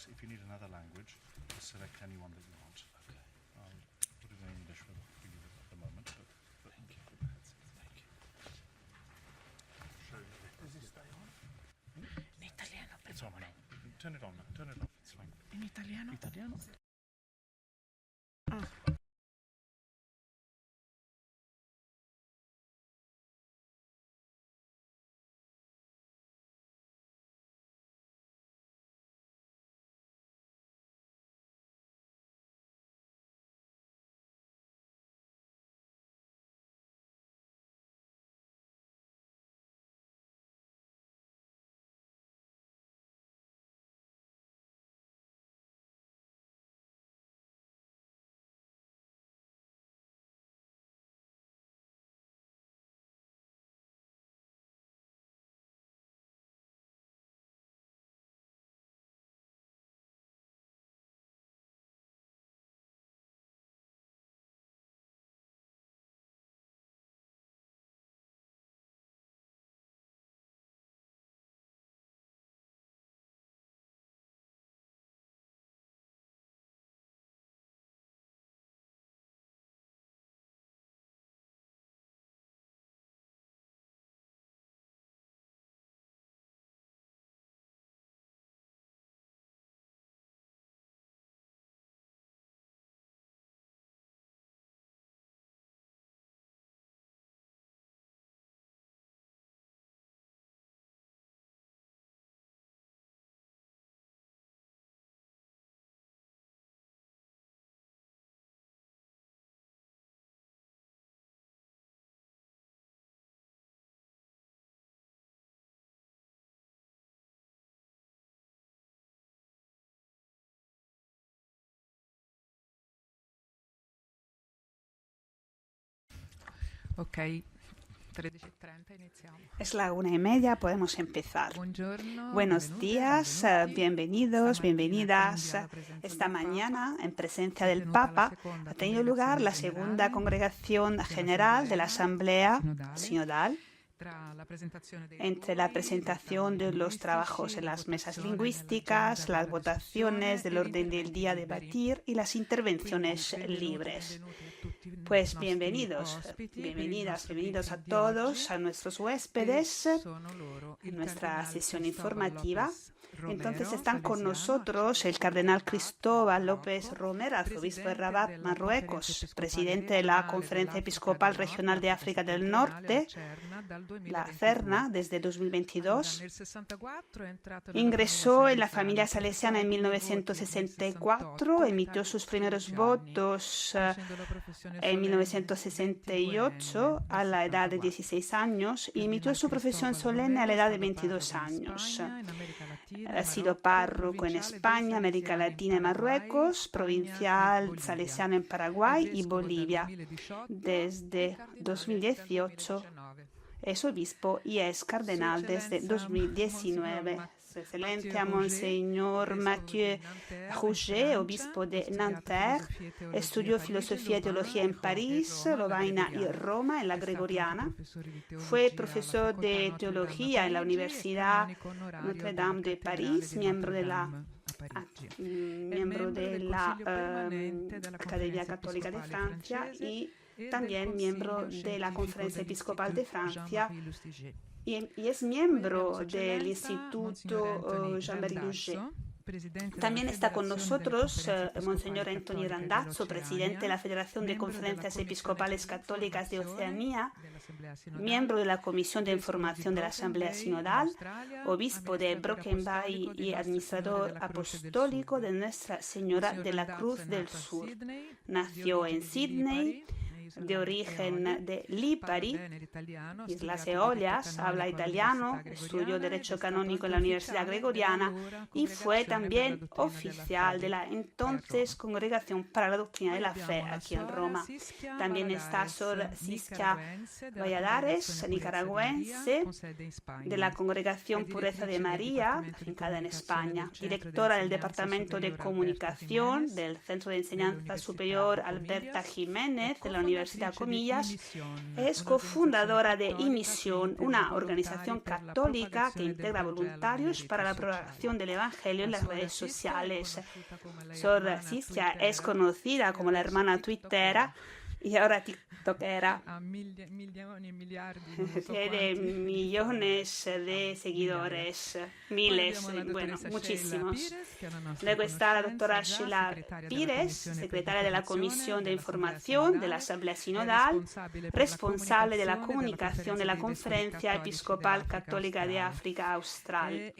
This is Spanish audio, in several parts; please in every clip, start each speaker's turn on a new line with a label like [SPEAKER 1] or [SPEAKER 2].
[SPEAKER 1] If you need another language, just select any one that you want.
[SPEAKER 2] Okay.
[SPEAKER 1] I'll put it in English for you at the moment. But
[SPEAKER 2] Thank you. Thank you.
[SPEAKER 1] Does this stay on?
[SPEAKER 3] In italiano.
[SPEAKER 1] It's on now. Turn it on now. Turn it off. It's fine.
[SPEAKER 3] In italiano?
[SPEAKER 1] Italiano?
[SPEAKER 3] Ok, 13:30 iniziamo.
[SPEAKER 4] Es la 1:30, podemos empezar.
[SPEAKER 3] Buongiorno,
[SPEAKER 4] Buenos
[SPEAKER 3] benvenute,
[SPEAKER 4] días,
[SPEAKER 3] benvenuti.
[SPEAKER 4] bienvenidos,
[SPEAKER 3] Stamattina,
[SPEAKER 4] bienvenidas.
[SPEAKER 3] quindi, alla presenza
[SPEAKER 4] Esta
[SPEAKER 3] del Papa,
[SPEAKER 4] mañana, en presencia
[SPEAKER 3] si è
[SPEAKER 4] del
[SPEAKER 3] tenuta la
[SPEAKER 4] Papa,
[SPEAKER 3] seconda
[SPEAKER 4] ha tenido lugar la
[SPEAKER 3] congregazione
[SPEAKER 4] segunda
[SPEAKER 3] generale
[SPEAKER 4] congregación general de la Asamblea
[SPEAKER 3] sinodale,
[SPEAKER 4] Sinodal.
[SPEAKER 3] tra la presentazione dei
[SPEAKER 4] Entre
[SPEAKER 3] lavori,
[SPEAKER 4] la
[SPEAKER 3] dei
[SPEAKER 4] presentación de
[SPEAKER 3] tavoli
[SPEAKER 4] los trabajos
[SPEAKER 3] lingüistici,
[SPEAKER 4] en
[SPEAKER 3] la
[SPEAKER 4] las mesas
[SPEAKER 3] votazione
[SPEAKER 4] lingüísticas,
[SPEAKER 3] nell'agenda
[SPEAKER 4] las
[SPEAKER 3] per la
[SPEAKER 4] votaciones
[SPEAKER 3] discussione
[SPEAKER 4] del
[SPEAKER 3] e gli
[SPEAKER 4] orden del
[SPEAKER 3] interventi
[SPEAKER 4] día a
[SPEAKER 3] liberi.
[SPEAKER 4] debatir y las
[SPEAKER 3] Quindi,
[SPEAKER 4] intervenciones
[SPEAKER 3] benvenuti,
[SPEAKER 4] libres.
[SPEAKER 3] benvenuti a tutti i
[SPEAKER 4] Pues
[SPEAKER 3] nostri
[SPEAKER 4] bienvenidos,
[SPEAKER 3] ospiti per il
[SPEAKER 4] bienvenidas,
[SPEAKER 3] nostro
[SPEAKER 4] bienvenidos a
[SPEAKER 3] briefing di
[SPEAKER 4] todos,
[SPEAKER 3] oggi,
[SPEAKER 4] a nuestros
[SPEAKER 3] che
[SPEAKER 4] huéspedes
[SPEAKER 3] sono loro
[SPEAKER 4] en
[SPEAKER 3] il
[SPEAKER 4] nuestra
[SPEAKER 3] cardinale
[SPEAKER 4] sesión
[SPEAKER 3] Cristóbal
[SPEAKER 4] informativa.
[SPEAKER 3] López
[SPEAKER 4] Entonces
[SPEAKER 3] Romero,
[SPEAKER 4] están con
[SPEAKER 3] salesiano,
[SPEAKER 4] nosotros el
[SPEAKER 3] arcivescovo
[SPEAKER 4] cardenal
[SPEAKER 3] de Rabat,
[SPEAKER 4] Cristóbal López
[SPEAKER 3] Marocco,
[SPEAKER 4] Romero, arzobispo de
[SPEAKER 3] presidente
[SPEAKER 4] Rabat,
[SPEAKER 3] della
[SPEAKER 4] Marruecos,
[SPEAKER 3] Conferenza
[SPEAKER 4] presidente de la
[SPEAKER 3] Episcopale
[SPEAKER 4] Conferencia
[SPEAKER 3] regionale
[SPEAKER 4] Episcopal
[SPEAKER 3] dell'Africa
[SPEAKER 4] Regional de África del
[SPEAKER 3] settentrionale, la
[SPEAKER 4] Norte,
[SPEAKER 3] CERNA, dal
[SPEAKER 4] la
[SPEAKER 3] 2022.
[SPEAKER 4] CERNA, desde
[SPEAKER 3] Allora,
[SPEAKER 4] 2022.
[SPEAKER 3] nel 64 è entrato nella
[SPEAKER 4] Ingresó en la
[SPEAKER 3] famiglia
[SPEAKER 4] familia salesiana en
[SPEAKER 3] salesiana, presi i primi voti nel
[SPEAKER 4] 1964,
[SPEAKER 3] 68,
[SPEAKER 4] emitió
[SPEAKER 3] all'età di
[SPEAKER 4] sus primeros
[SPEAKER 3] 16 anni,
[SPEAKER 4] votos
[SPEAKER 3] facendo la professione
[SPEAKER 4] en
[SPEAKER 3] solenne,
[SPEAKER 4] 1968 a la edad de 16 años y emitió su profesión solemne a la edad de 22 años. Ha sido párroco en España, América Latina y Marruecos, provincial salesiano en Paraguay y Bolivia. Desde 2018 es obispo y es cardenal desde 2019. Su Excelencia Monseñor Mathieu Rouget, obispo de Nanterre, estudió filosofía y teología en París, Lovaina y Roma, en la Gregoriana. Fue profesor de teología en la Universidad Notre Dame de París, miembro de la Academia Católica de Francia y también miembro de la Conferencia Episcopal de Francia y es miembro del Instituto Jean-Marie Luget. También está con nosotros Monseñor Antonio Randazzo, presidente de la Federación de Conferencias Episcopales Católicas de Oceanía, miembro de la Comisión de Información de la Asamblea Sinodal, obispo de Broken Bay y administrador apostólico de Nuestra Señora de la Cruz del Sur. Nació en Sídney, de origen de Lipari, Islas Eolias, habla italiano, estudió Derecho Canónico en la Universidad Gregoriana y fue también oficial de la entonces Congregación para la Doctrina de la Fe aquí en Roma. También está Sor Siskia Valladares, nicaragüense, de la Congregación Pureza de María, afincada en España, directora del Departamento de Comunicación del Centro de Enseñanza Superior Alberta Jiménez de la Universidad Universidad Comillas, es cofundadora de iMisión, una organización católica que integra voluntarios para la propagación del Evangelio en las redes sociales. Sor Cinzia es conocida como la hermana tuitera y ahora tiktokera. Tiene millones de seguidores, miles, bueno, muchísimos. Luego está la doctora Sheila Pires, secretaria de la Comisión de Información de la Asamblea Sinodal, responsable de la comunicación de la Conferencia Episcopal Católica de África Austral.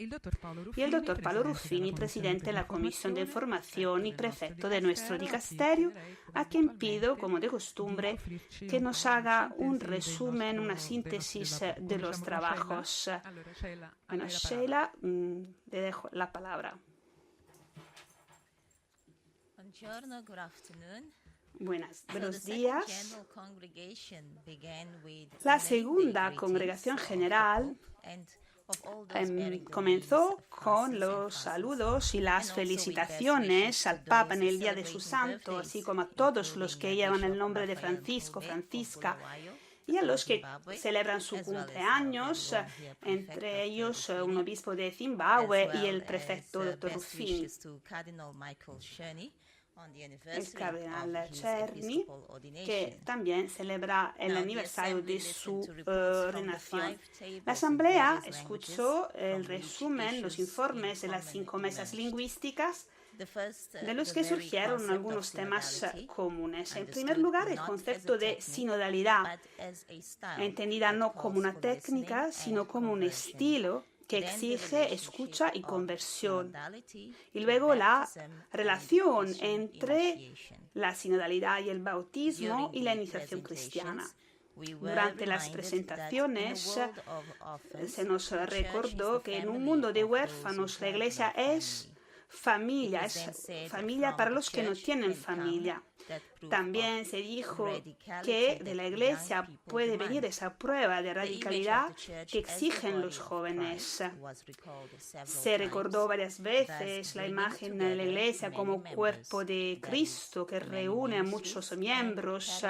[SPEAKER 4] Y el doctor Paolo Ruffini, presidente de la Comisión de Información y prefecto de nuestro dicasterio, a quien pido, como de costumbre, que nos haga un resumen, una síntesis de los trabajos. Bueno, Sheila, le dejo la palabra. Buenos días. La segunda congregación general comenzó con los saludos y las felicitaciones al Papa en el Día de su Santo, así como a todos los que llevan el nombre de Francisco, Francisca, y a los que celebran su cumpleaños, entre ellos un obispo de Zimbabue y el prefecto Dr. Ruffini. El cardenal Czerny, que también celebra el aniversario de su ordenación. La Asamblea escuchó el resumen, los informes de las 5 mesas lingüísticas, de los que surgieron algunos temas comunes. En primer lugar, el concepto de sinodalidad, entendida no como una técnica, sino como un estilo que exige escucha y conversión. Y luego la relación entre la sinodalidad y el bautismo y la iniciación cristiana. Durante las presentaciones se nos recordó que en un mundo de huérfanos la Iglesia es familia para los que no tienen familia. También se dijo que de la Iglesia puede venir esa prueba de radicalidad que exigen los jóvenes. Se recordó varias veces la imagen de la Iglesia como cuerpo de Cristo que reúne a muchos miembros,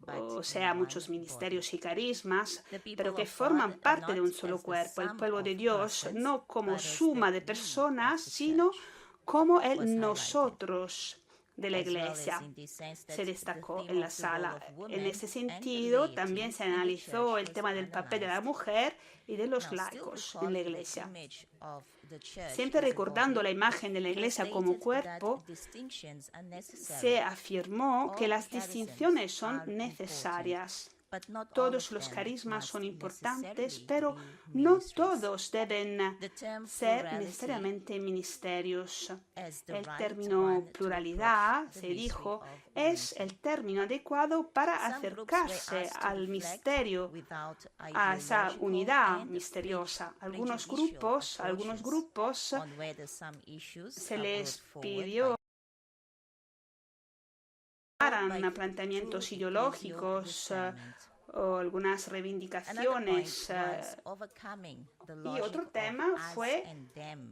[SPEAKER 4] o sea, muchos ministerios y carismas, pero que forman parte de un solo cuerpo, el pueblo de Dios, no como suma de personas, sino como el nosotros de la Iglesia. Se destacó en la sala. En ese sentido, también se analizó el tema del papel de la mujer y de los laicos en la Iglesia. Siempre recordando la imagen de la Iglesia como cuerpo, se afirmó que las distinciones son necesarias. Todos los carismas son importantes, pero no todos deben ser necesariamente ministerios. El término pluralidad, se dijo, es el término adecuado para acercarse al misterio, a esa unidad misteriosa. Algunos grupos se les pidió planteamientos ideológicos o algunas reivindicaciones. Y otro tema fue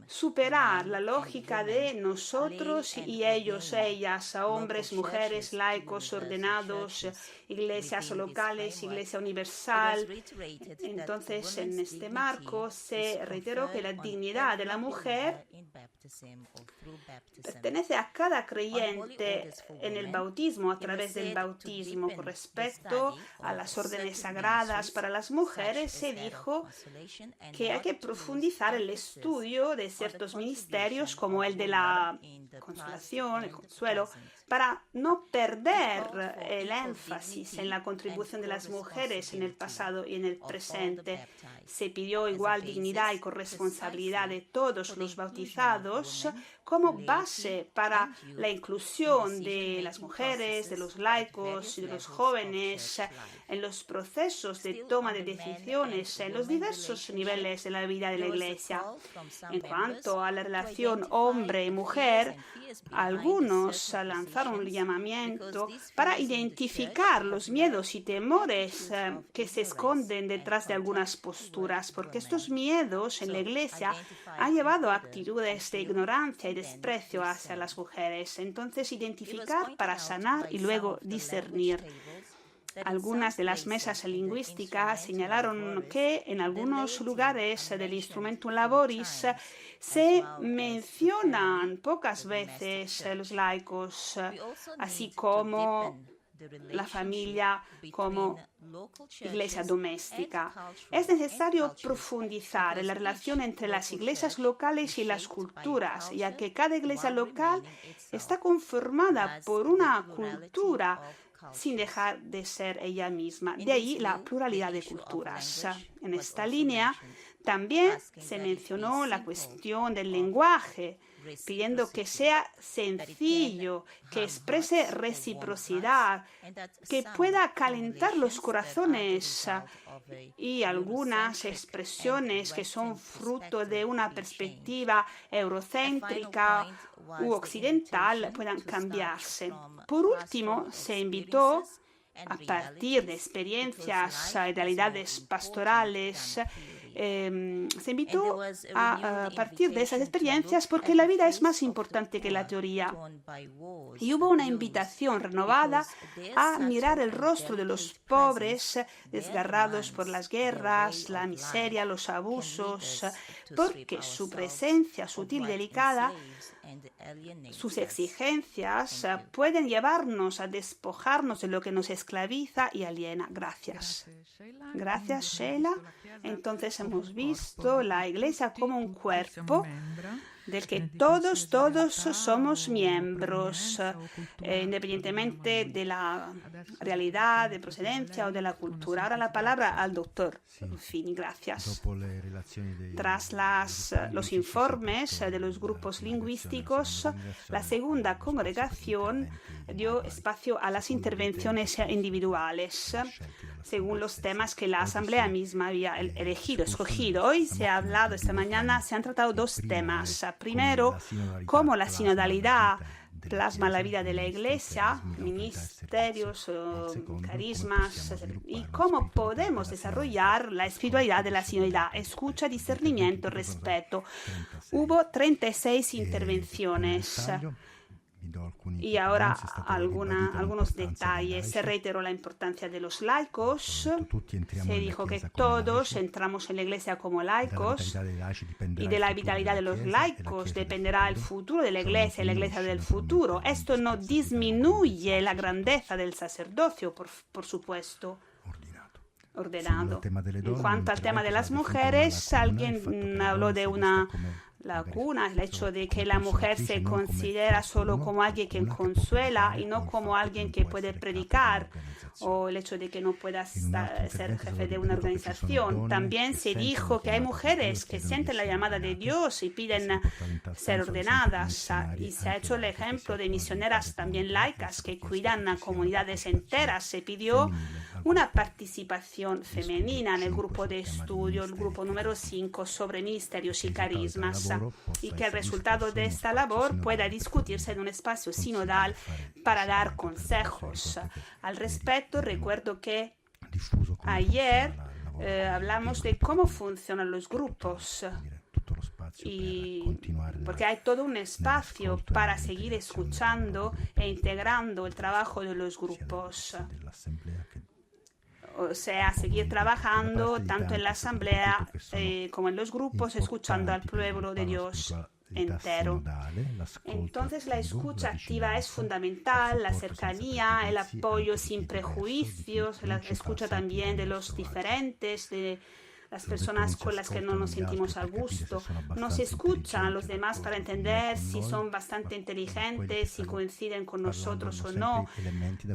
[SPEAKER 4] superar la lógica de nosotros y ellos, ellas, a hombres, mujeres, laicos, ordenados, iglesias locales, iglesia universal. Entonces, en este marco se reiteró que la dignidad de la mujer pertenece a cada creyente en el bautismo, a través del bautismo. Con respecto a las órdenes sagradas para las mujeres, se dijo que hay que profundizar el estudio de ciertos ministerios como el de la consolación, el consuelo, para no perder el énfasis en la contribución de las mujeres en el pasado y en el presente. Se pidió igual dignidad y corresponsabilidad de todos los bautizados como base para la inclusión de las mujeres, de los laicos y de los jóvenes en los procesos de toma de decisiones en los diversos niveles de la vida de la Iglesia. En cuanto a la relación hombre y mujer, algunos lanzaron un llamamiento para identificar los miedos y temores que se esconden detrás de algunas posturas, porque estos miedos en la Iglesia han llevado a actitudes de ignorancia y desprecio hacia las mujeres. Entonces, identificar para sanar y luego discernir. Algunas de las mesas lingüísticas señalaron que en algunos lugares del Instrumentum Laboris se mencionan pocas veces los laicos, así como la familia como iglesia doméstica. Es necesario profundizar en la relación entre las iglesias locales y las culturas, ya que cada iglesia local está conformada por una cultura sin dejar de ser ella misma. De ahí la pluralidad de culturas. En esta línea también se mencionó la cuestión del lenguaje, pidiendo que sea sencillo, que exprese reciprocidad, que pueda calentar los corazones, y algunas expresiones que son fruto de una perspectiva eurocéntrica u occidental puedan cambiarse. Por último, se invitó a partir de experiencias y realidades pastorales, se invitó a partir de esas experiencias porque la vida es más importante que la teoría. Y hubo una invitación renovada a mirar el rostro de los pobres desgarrados por las guerras, la miseria, los abusos, porque su presencia sutil y delicada, sus exigencias pueden llevarnos a despojarnos de lo que nos esclaviza y aliena. Gracias. Gracias, Sheila. Entonces hemos visto la Iglesia como un cuerpo del que todos somos miembros, independientemente de la realidad, de procedencia o de la cultura. Ahora la palabra al doctor Ruffini. Gracias. Tras los informes de los grupos lingüísticos, la segunda congregación dio espacio a las intervenciones individuales, según los temas que la Asamblea misma había escogido. Hoy se ha hablado, esta mañana se han tratado dos temas. Primero, cómo la sinodalidad plasma la vida de la Iglesia, ministerios, carismas, y cómo podemos desarrollar la espiritualidad de la sinodalidad, escucha, discernimiento, respeto. Hubo 36 intervenciones. Y ahora algunos detalles. Se reiteró la importancia de los laicos. Se dijo que todos entramos en la Iglesia como laicos y de la vitalidad de los laicos dependerá el futuro de la Iglesia del futuro. Esto no disminuye la grandeza del sacerdocio, por supuesto. Ordenado. En cuanto al tema de las mujeres, alguien habló de una lacuna, el hecho de que la mujer se considera solo como alguien que consuela y no como alguien que puede predicar, o el hecho de que no pueda ser jefe de una organización. También se dijo que hay mujeres que sienten la llamada de Dios y piden ser ordenadas, y se ha hecho el ejemplo de misioneras también laicas que cuidan a comunidades enteras. Se pidió una participación femenina en el grupo de estudio, el grupo número 5 sobre ministerios y carismas, y que el resultado de esta labor pueda discutirse en un espacio sinodal para dar consejos. Al respecto, recuerdo que ayer hablamos de cómo funcionan los grupos, y porque hay todo un espacio para seguir escuchando e integrando el trabajo de los grupos. O sea, seguir trabajando tanto en la asamblea como en los grupos, escuchando al pueblo de Dios entero. Entonces, la escucha activa es fundamental, la cercanía, el apoyo sin prejuicios, la escucha también de los diferentes, de las personas con las que no nos sentimos a gusto. Nos escuchan a los demás para entender si son bastante inteligentes, si coinciden con nosotros o no,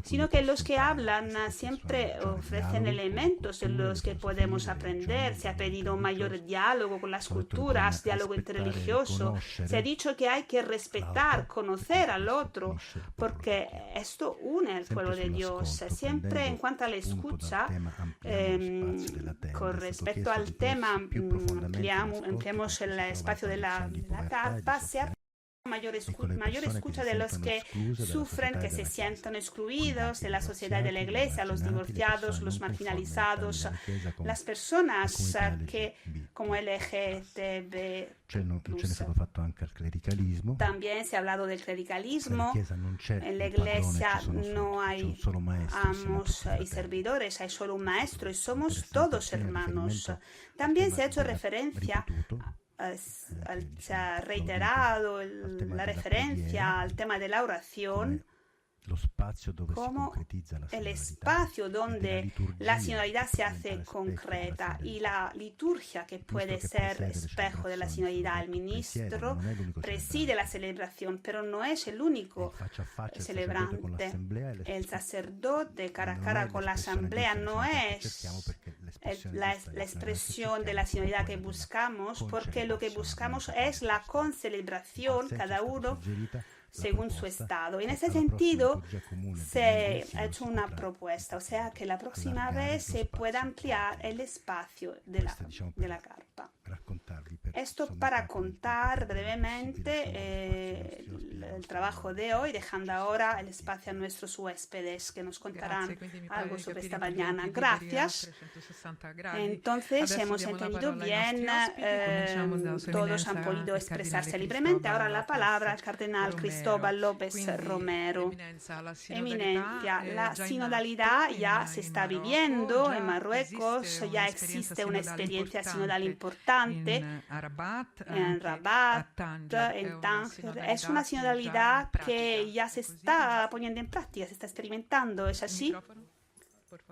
[SPEAKER 4] sino que los que hablan siempre ofrecen elementos de los que podemos aprender. Se ha pedido un mayor diálogo con las culturas, diálogo interreligioso. Se ha dicho que hay que respetar, conocer al otro, porque esto une al pueblo de Dios. Siempre en cuanto a la escucha, con respecto al tema, ampliamos el espacio de la carta, se ha mayor escucha de los que sufren, que se sienten excluidos de la sociedad de la Iglesia, los divorciados, los marginalizados, las personas que como LGTB+. También se ha hablado del clericalismo. En la Iglesia no hay amos y servidores, hay solo un maestro y somos todos hermanos. También se ha hecho referencia, se ha reiterado la referencia al tema de la oración como el espacio donde la sinodalidad se hace concreta y la liturgia que puede ser espejo de la sinodalidad. El ministro preside la celebración, pero no es el único celebrante. El sacerdote cara a cara con la asamblea no es la expresión de la sinodalidad que buscamos, porque lo que buscamos es la concelebración, cada uno según su estado. Y en ese sentido se ha hecho una propuesta, o sea que la próxima vez se pueda ampliar el espacio de la carpa. Esto para contar brevemente el trabajo de hoy, dejando ahora el espacio a nuestros huéspedes que nos contarán algo sobre esta mañana. Gracias. Entonces hemos entendido bien, todos han podido expresarse libremente. Ahora la palabra al cardenal Cristóbal López Romero. Eminencia, la sinodalidad ya se está viviendo en Marruecos, ya existe una experiencia sinodal importante en Rabat, en Tánger. Es una sinodalidad que ya se está poniendo en práctica, se está experimentando, ¿es así?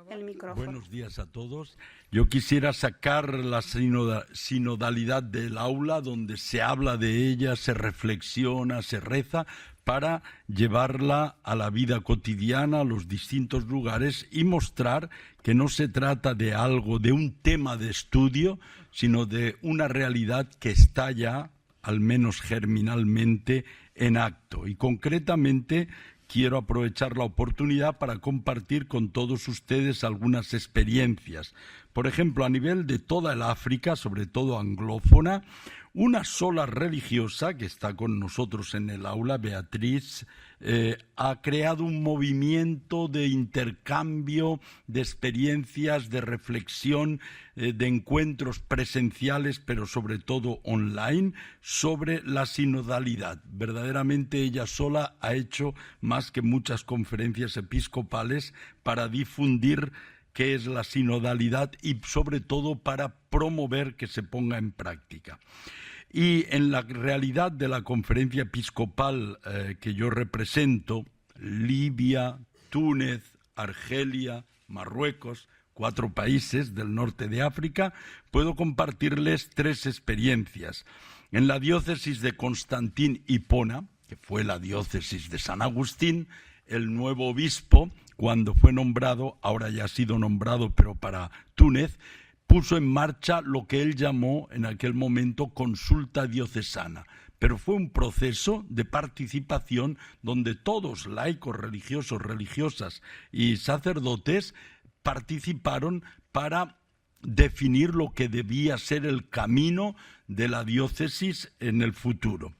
[SPEAKER 4] El micrófono.
[SPEAKER 2] Buenos días a todos. Yo quisiera sacar la sinodalidad del aula, donde se habla de ella, se reflexiona, se reza, para llevarla a la vida cotidiana, a los distintos lugares y mostrar que no se trata de algo, de un tema de estudio, sino de una realidad que está ya, al menos germinalmente, en acto. Y concretamente quiero aprovechar la oportunidad para compartir con todos ustedes algunas experiencias. Por ejemplo, a nivel de toda el África, sobre todo anglófona, una sola religiosa que está con nosotros en el aula, Beatriz, ha creado un movimiento de intercambio, de experiencias, de reflexión, de encuentros presenciales, pero sobre todo online, sobre la sinodalidad. Verdaderamente ella sola ha hecho más que muchas conferencias episcopales para difundir qué es la sinodalidad y sobre todo para promover que se ponga en práctica. Y en la realidad de la conferencia episcopal que yo represento, Libia, Túnez, Argelia, Marruecos, 4 países del norte de África, puedo compartirles 3 experiencias. En la diócesis de Constantín Hipona, que fue la diócesis de San Agustín, el nuevo obispo, cuando fue nombrado, ahora ya ha sido nombrado, pero para Túnez, puso en marcha lo que él llamó en aquel momento consulta diocesana. Pero fue un proceso de participación donde todos, laicos, religiosos, religiosas y sacerdotes, participaron para definir lo que debía ser el camino de la diócesis en el futuro.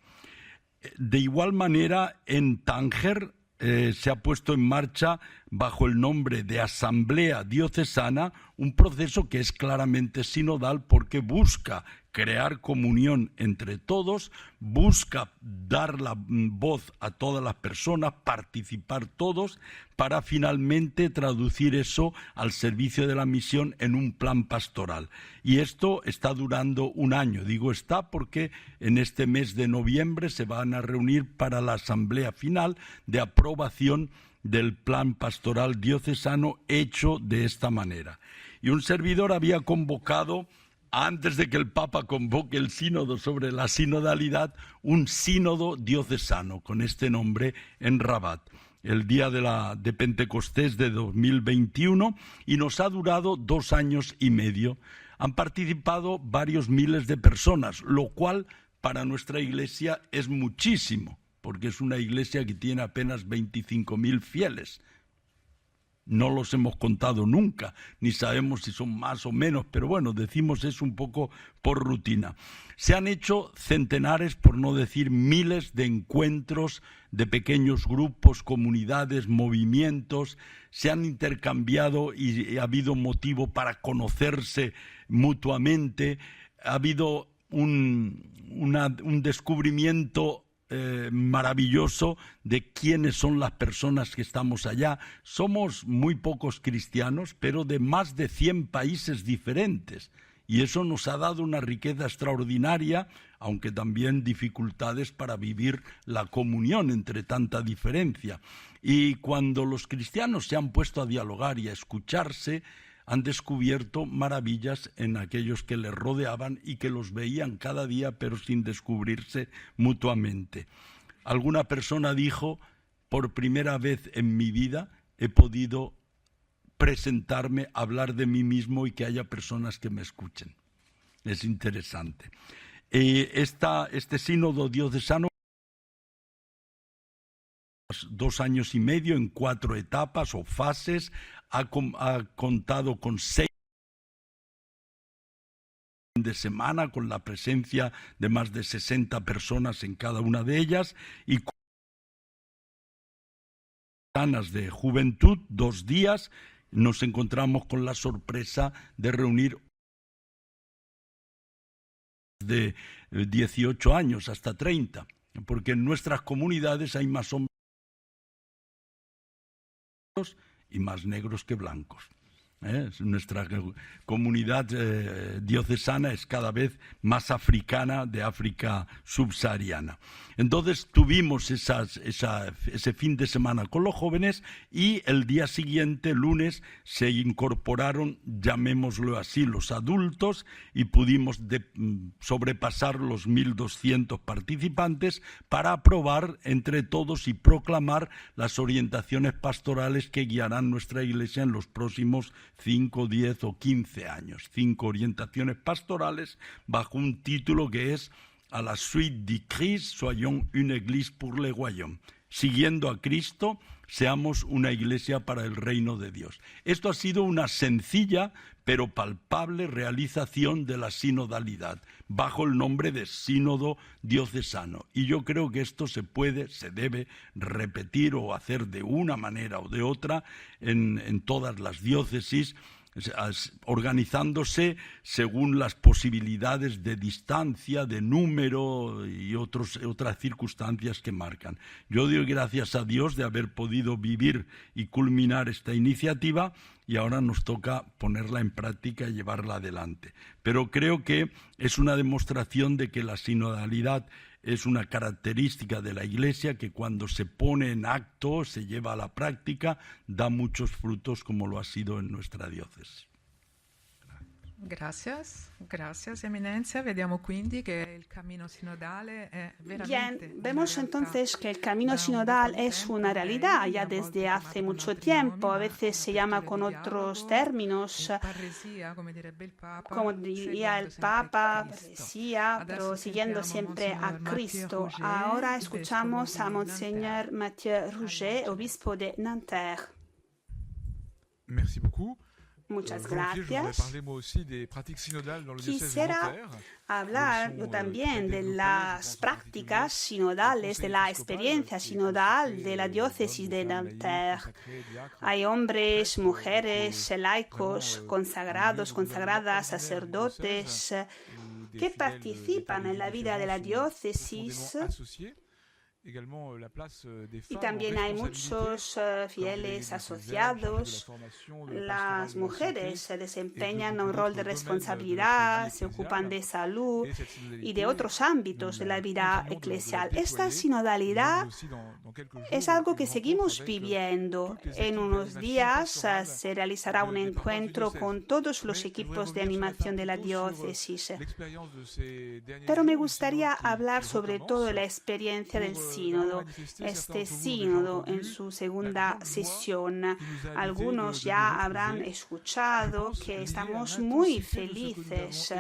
[SPEAKER 2] De igual manera, en Tánger se ha puesto en marcha, bajo el nombre de Asamblea Diocesana, un proceso que es claramente sinodal porque busca crear comunión entre todos, busca dar la voz a todas las personas, participar todos, para finalmente traducir eso al servicio de la misión en un plan pastoral. Y esto está durando un año. Digo está porque en este mes de noviembre se van a reunir para la asamblea final de aprobación del plan pastoral diocesano hecho de esta manera. Y un servidor había convocado, antes de que el Papa convoque el sínodo sobre la sinodalidad, un sínodo diocesano con este nombre en Rabat, el día de Pentecostés de 2021, y nos ha durado 2 años y medio. Han participado varios miles de personas, lo cual para nuestra iglesia es muchísimo, porque es una iglesia que tiene apenas 25.000 fieles. no los hemos contado nunca, ni sabemos si son más o menos, pero bueno, decimos eso un poco por rutina. Se han hecho centenares, por no decir miles, de encuentros de pequeños grupos, comunidades, movimientos, se han intercambiado y ha habido motivo para conocerse mutuamente, ha habido un descubrimiento maravilloso de quiénes son las personas que estamos allá. Somos muy pocos cristianos, pero de más de 100 países diferentes. Y eso nos ha dado una riqueza extraordinaria, aunque también dificultades para vivir la comunión entre tanta diferencia. Y cuando los cristianos se han puesto a dialogar y a escucharse, han descubierto maravillas en aquellos que les rodeaban y que los veían cada día, pero sin descubrirse mutuamente. Alguna persona dijo, por primera vez en mi vida he podido presentarme, hablar de mí mismo y que haya personas que me escuchen. Es interesante. Este sínodo diocesano, 2 años y medio en 4 etapas o fases, ha contado con 6 de semana, con la presencia de más de 60 personas en cada una de ellas, y de juventud, 2 días. Nos encontramos con la sorpresa de reunir de 18 años hasta 30, porque en nuestras comunidades hay más hombres y más negros que blancos. Nuestra comunidad diocesana es cada vez más africana, de África subsahariana. Entonces tuvimos ese fin de semana con los jóvenes y el día siguiente, lunes, se incorporaron, llamémoslo así, los adultos y pudimos sobrepasar los 1.200 participantes para aprobar entre todos y proclamar las orientaciones pastorales que guiarán nuestra Iglesia en los próximos 5, 10 o 15 años. 5 orientaciones pastorales bajo un título que es «A la suite du Christ, soyons une église pour le royaume». Siguiendo a Cristo, seamos una iglesia para el reino de Dios. Esto ha sido una sencilla pero palpable realización de la sinodalidad, bajo el nombre de sínodo diocesano. Y yo creo que esto se debe repetir o hacer de una manera o de otra en todas las diócesis, organizándose según las posibilidades de distancia, de número y otras circunstancias que marcan. Yo doy gracias a Dios de haber podido vivir y culminar esta iniciativa y ahora nos toca ponerla en práctica y llevarla adelante. Pero creo que es una demostración de que la sinodalidad es una característica de la Iglesia que cuando se pone en acto, se lleva a la práctica, da muchos frutos como lo ha sido en nuestra diócesis.
[SPEAKER 3] Gracias, gracias Eminencia. Vediamo quindi che il cammino sinodale è veramente.
[SPEAKER 4] Bien, vemos entonces que el camino sinodal es una realidad ya desde hace mucho tiempo. A veces se llama con otros términos, como diría el Papa, parresía, pero siguiendo siempre a Cristo. Ahora escuchamos a Monseñor Mathieu Rouget, obispo de Nanterre.
[SPEAKER 5] Merci beaucoup.
[SPEAKER 4] Muchas gracias. Quisiera hablar yo también de las prácticas sinodales, de la experiencia sinodal de la diócesis de Nanterre. Hay hombres, mujeres, laicos, consagrados, consagradas, sacerdotes que participan en la vida de la diócesis. Y también hay muchos fieles asociados. Las mujeres se desempeñan un rol de responsabilidad, se ocupan de salud y de otros ámbitos de la vida eclesial. Esta sinodalidad es algo que seguimos viviendo. En unos días se realizará un encuentro con todos los equipos de animación de la diócesis. Pero me gustaría hablar sobre todo la experiencia del sínodo, este sínodo en su segunda sesión. Algunos ya habrán escuchado que estamos muy felices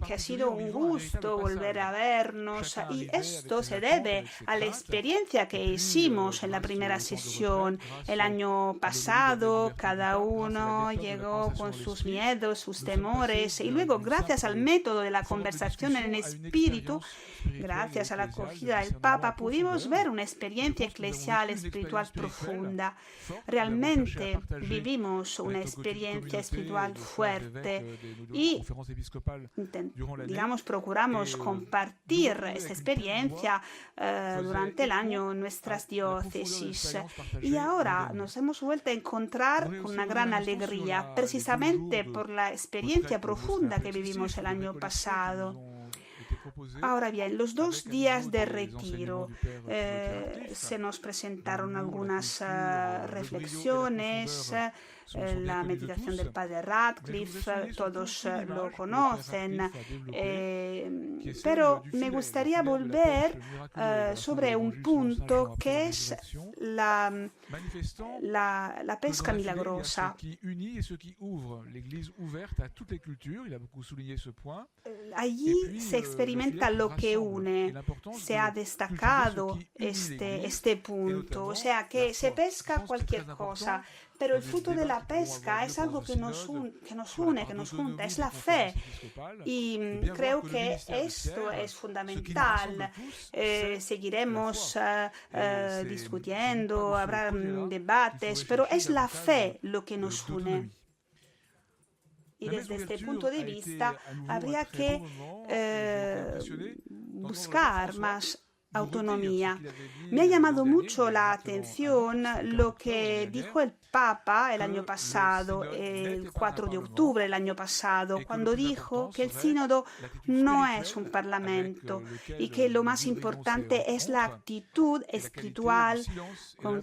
[SPEAKER 4] que ha sido un gusto volver a vernos y esto se debe a la experiencia que hicimos en la primera sesión. El año pasado cada uno llegó con sus miedos, sus temores y luego gracias al método de la conversación en el espíritu, gracias a la acogida del Papa, pudimos ver una experiencia eclesial espiritual profunda. Realmente vivimos una experiencia espiritual fuerte y procuramos compartir esta experiencia durante el año en nuestras diócesis. Y ahora nos hemos vuelto a encontrar con una gran alegría, precisamente por la experiencia profunda que vivimos el año pasado. Ahora bien, los 2 días de retiro, se nos presentaron algunas reflexiones, la meditación del padre Radcliffe, todos lo conocen, pero me gustaría volver sobre un punto que es la pesca milagrosa. Allí se experimenta lo que une, se ha destacado este punto, o sea que se pesca cualquier cosa, pero el fruto de la pesca es algo que nos une, que nos junta, es la fe. Y creo que esto es fundamental. Seguiremos discutiendo, habrá debates, pero es la fe lo que nos une. Y desde este punto de vista habría que buscar más autonomía. Me ha llamado mucho la atención lo que dijo el Papa el año pasado, el 4 de octubre del año pasado, cuando dijo que el sínodo no es un parlamento y que lo más importante es la actitud espiritual con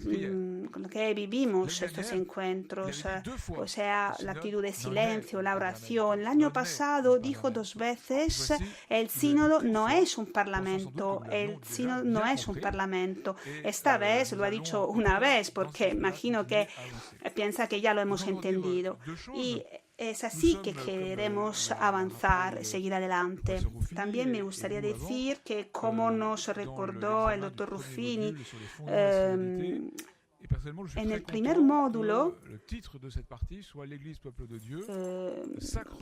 [SPEAKER 4] la que vivimos estos encuentros, o sea, la actitud de silencio, la oración. El año pasado dijo 2 veces, el sínodo no es un parlamento, el sínodo no es un parlamento. Esta vez lo ha dicho una vez, porque imagino que piensa que ya lo hemos entendido. Y es así que queremos avanzar, seguir adelante. También me gustaría decir que, como nos recordó el doctor Ruffini, en el primer módulo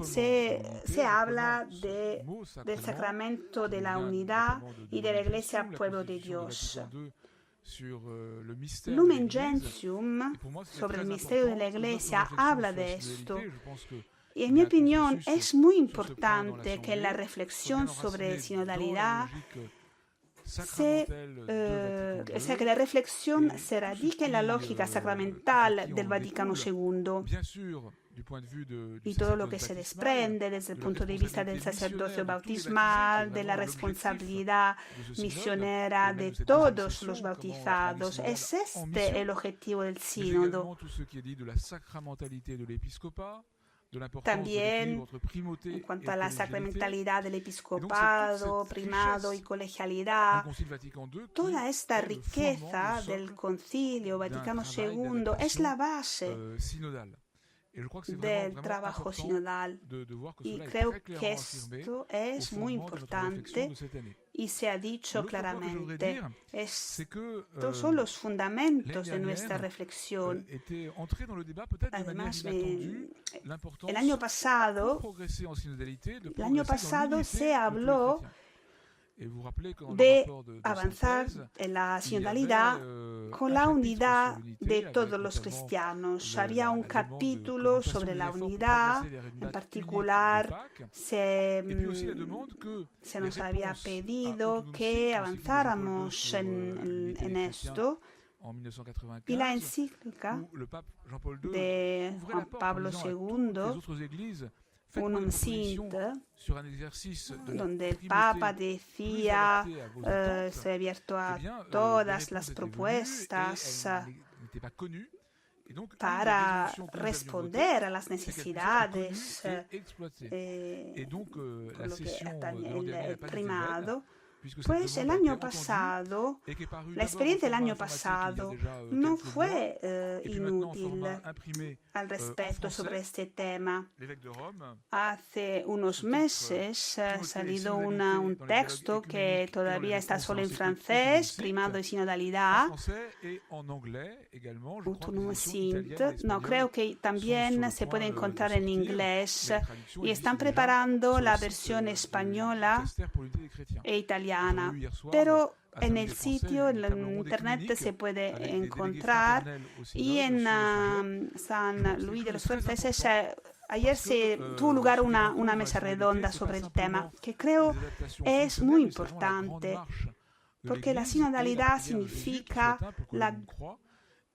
[SPEAKER 4] se habla del sacramento de la unidad y de la Iglesia Pueblo de Dios. Lumen Gentium, sobre el misterio de la Iglesia, habla de esto. Y en mi opinión es muy importante que la reflexión sobre sinodalidad que la reflexión se radique en la lógica sacramental del Vaticano II y todo lo que se desprende desde el punto de vista del sacerdocio bautismal, de la responsabilidad misionera de todos los bautizados. Es este el objetivo del sínodo. También, en cuanto a la sacramentalidad del episcopado, primado y colegialidad, toda esta riqueza del Concilio Vaticano II es la base del trabajo sinodal. Y creo que esto es muy importante y se ha dicho claramente. Estos son los fundamentos de nuestra reflexión. Además, el año pasado se habló de avanzar en la sinodalidad con la unidad de todos los cristianos. Había un capítulo sobre la unidad, en particular se nos había pedido que avanzáramos en esto. Y la encíclica de Juan Pablo II, Unum Sint, donde el Papa decía, estoy abierto a todas las propuestas para responder a las necesidades, con lo que el primado, Pues el año pasado, la experiencia del año pasado no fue inútil al respecto sobre este tema. Hace unos meses ha salido un texto que todavía está solo en francés, Primado de Sinodalidad, no, creo que también se puede encontrar en inglés y están preparando la versión española e italiana, pero en el sitio, en internet se puede encontrar y en San Luis de los Franceses ayer se tuvo lugar una mesa redonda sobre el tema que creo es muy importante porque la sinodalidad significa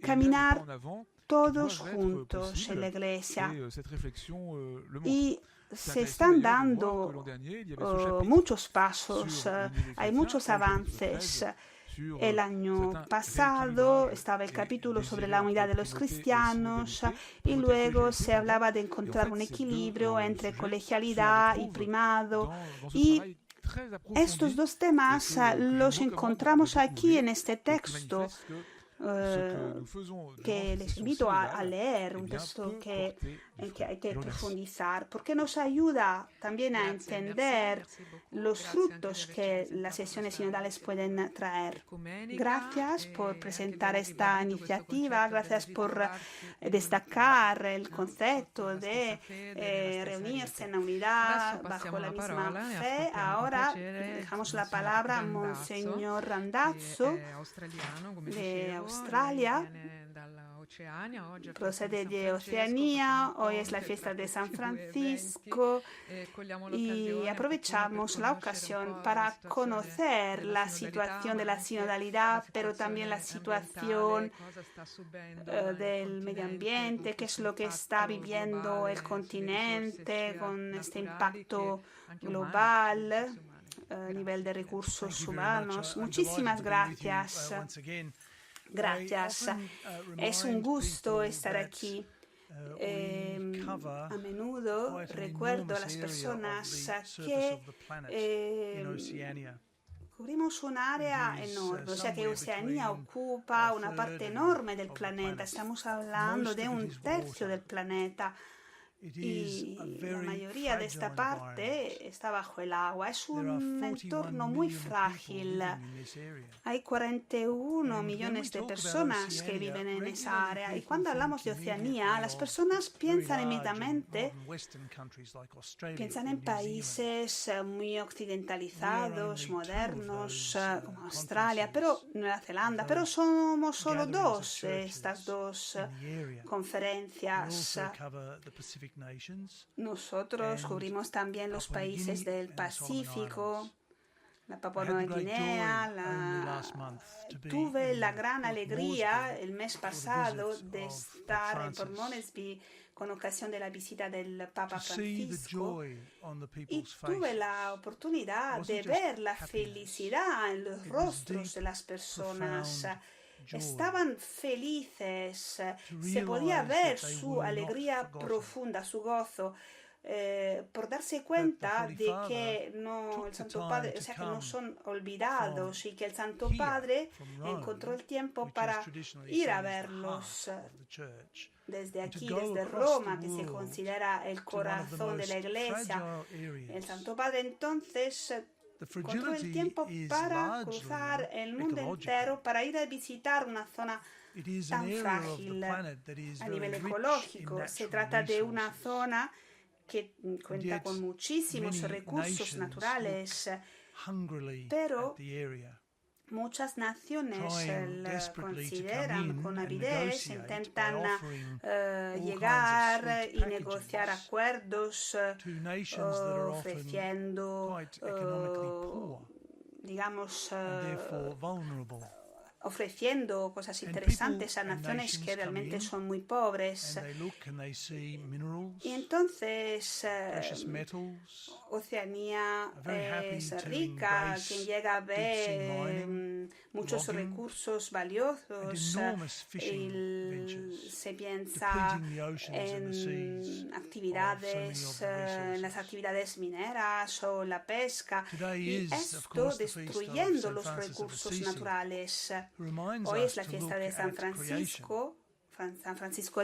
[SPEAKER 4] caminar todos juntos en la Iglesia y se están dando muchos pasos, hay muchos avances. El año pasado estaba el capítulo sobre la unidad de los cristianos y luego se hablaba de encontrar un equilibrio entre colegialidad y primado. Y estos dos temas los encontramos aquí en este texto. Que les invito a leer, un texto que hay que profundizar, porque nos ayuda también a entender los frutos que las sesiones sinodales pueden traer. Gracias por presentar esta iniciativa, gracias por destacar el concepto de reunirse en la unidad bajo la misma fe. Ahora dejamos la palabra a Monseñor Randazzo de Australia, procede de Oceanía, hoy es la fiesta de San Francisco y aprovechamos la ocasión para conocer la situación de la sinodalidad, pero también la situación del medio ambiente, qué es lo que está viviendo el continente con este impacto global a nivel de recursos humanos. Muchísimas gracias. Gracias. Es un gusto estar aquí. A menudo recuerdo a las personas que cubrimos un área enorme, o sea que Oceanía ocupa una parte enorme del planeta. Estamos hablando de un tercio del planeta. Y la mayoría de esta parte está bajo el agua. Es un entorno muy frágil. Hay 41 millones de personas que viven en esa área. Y cuando hablamos de Oceanía, las personas piensan inmediatamente, piensan en países muy occidentalizados, modernos, como Australia, pero Nueva Zelanda. Pero somos solo dos de estas dos conferencias. Nosotros cubrimos también los países del Pacífico, la Papua Nueva Guinea. Tuve la gran alegría el mes pasado de estar en Port Moresby con ocasión de la visita del Papa Francisco y tuve la oportunidad de ver la felicidad en los rostros de las personas. Estaban felices, se podía ver su alegría profunda, su gozo, por darse cuenta de que no, el Santo Padre, o sea, que no son olvidados y que el Santo Padre encontró el tiempo para ir a verlos desde aquí, desde Roma, que se considera el corazón de la Iglesia. El Santo Padre entonces encontró el tiempo para cruzar el mundo entero, para ir a visitar una zona tan frágil a nivel ecológico. Se trata de una zona que cuenta con muchísimos recursos naturales, pero muchas naciones la consideran con avidez, intentan llegar y negociar acuerdos ofreciendo, digamos, ofreciendo cosas interesantes a naciones que realmente son muy pobres. Y entonces Oceanía es rica. Quien llega a ver muchos recursos valiosos. Se piensa en actividades, en las actividades mineras o la pesca, y esto destruyendo los recursos naturales. Hoy es la fiesta de San Francisco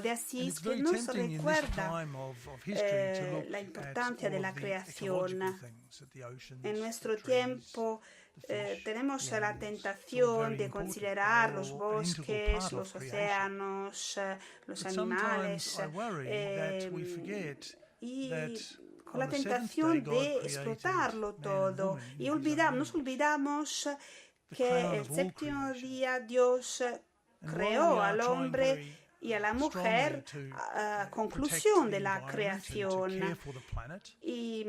[SPEAKER 4] de Asís, que nos recuerda la importancia de la creación. En nuestro tiempo tenemos la tentación de considerar los bosques, los océanos, los animales, y con la tentación de explotarlo todo. Y nos olvidamos que el séptimo día Dios creó al hombre y a la mujer, conclusión de la creación. Y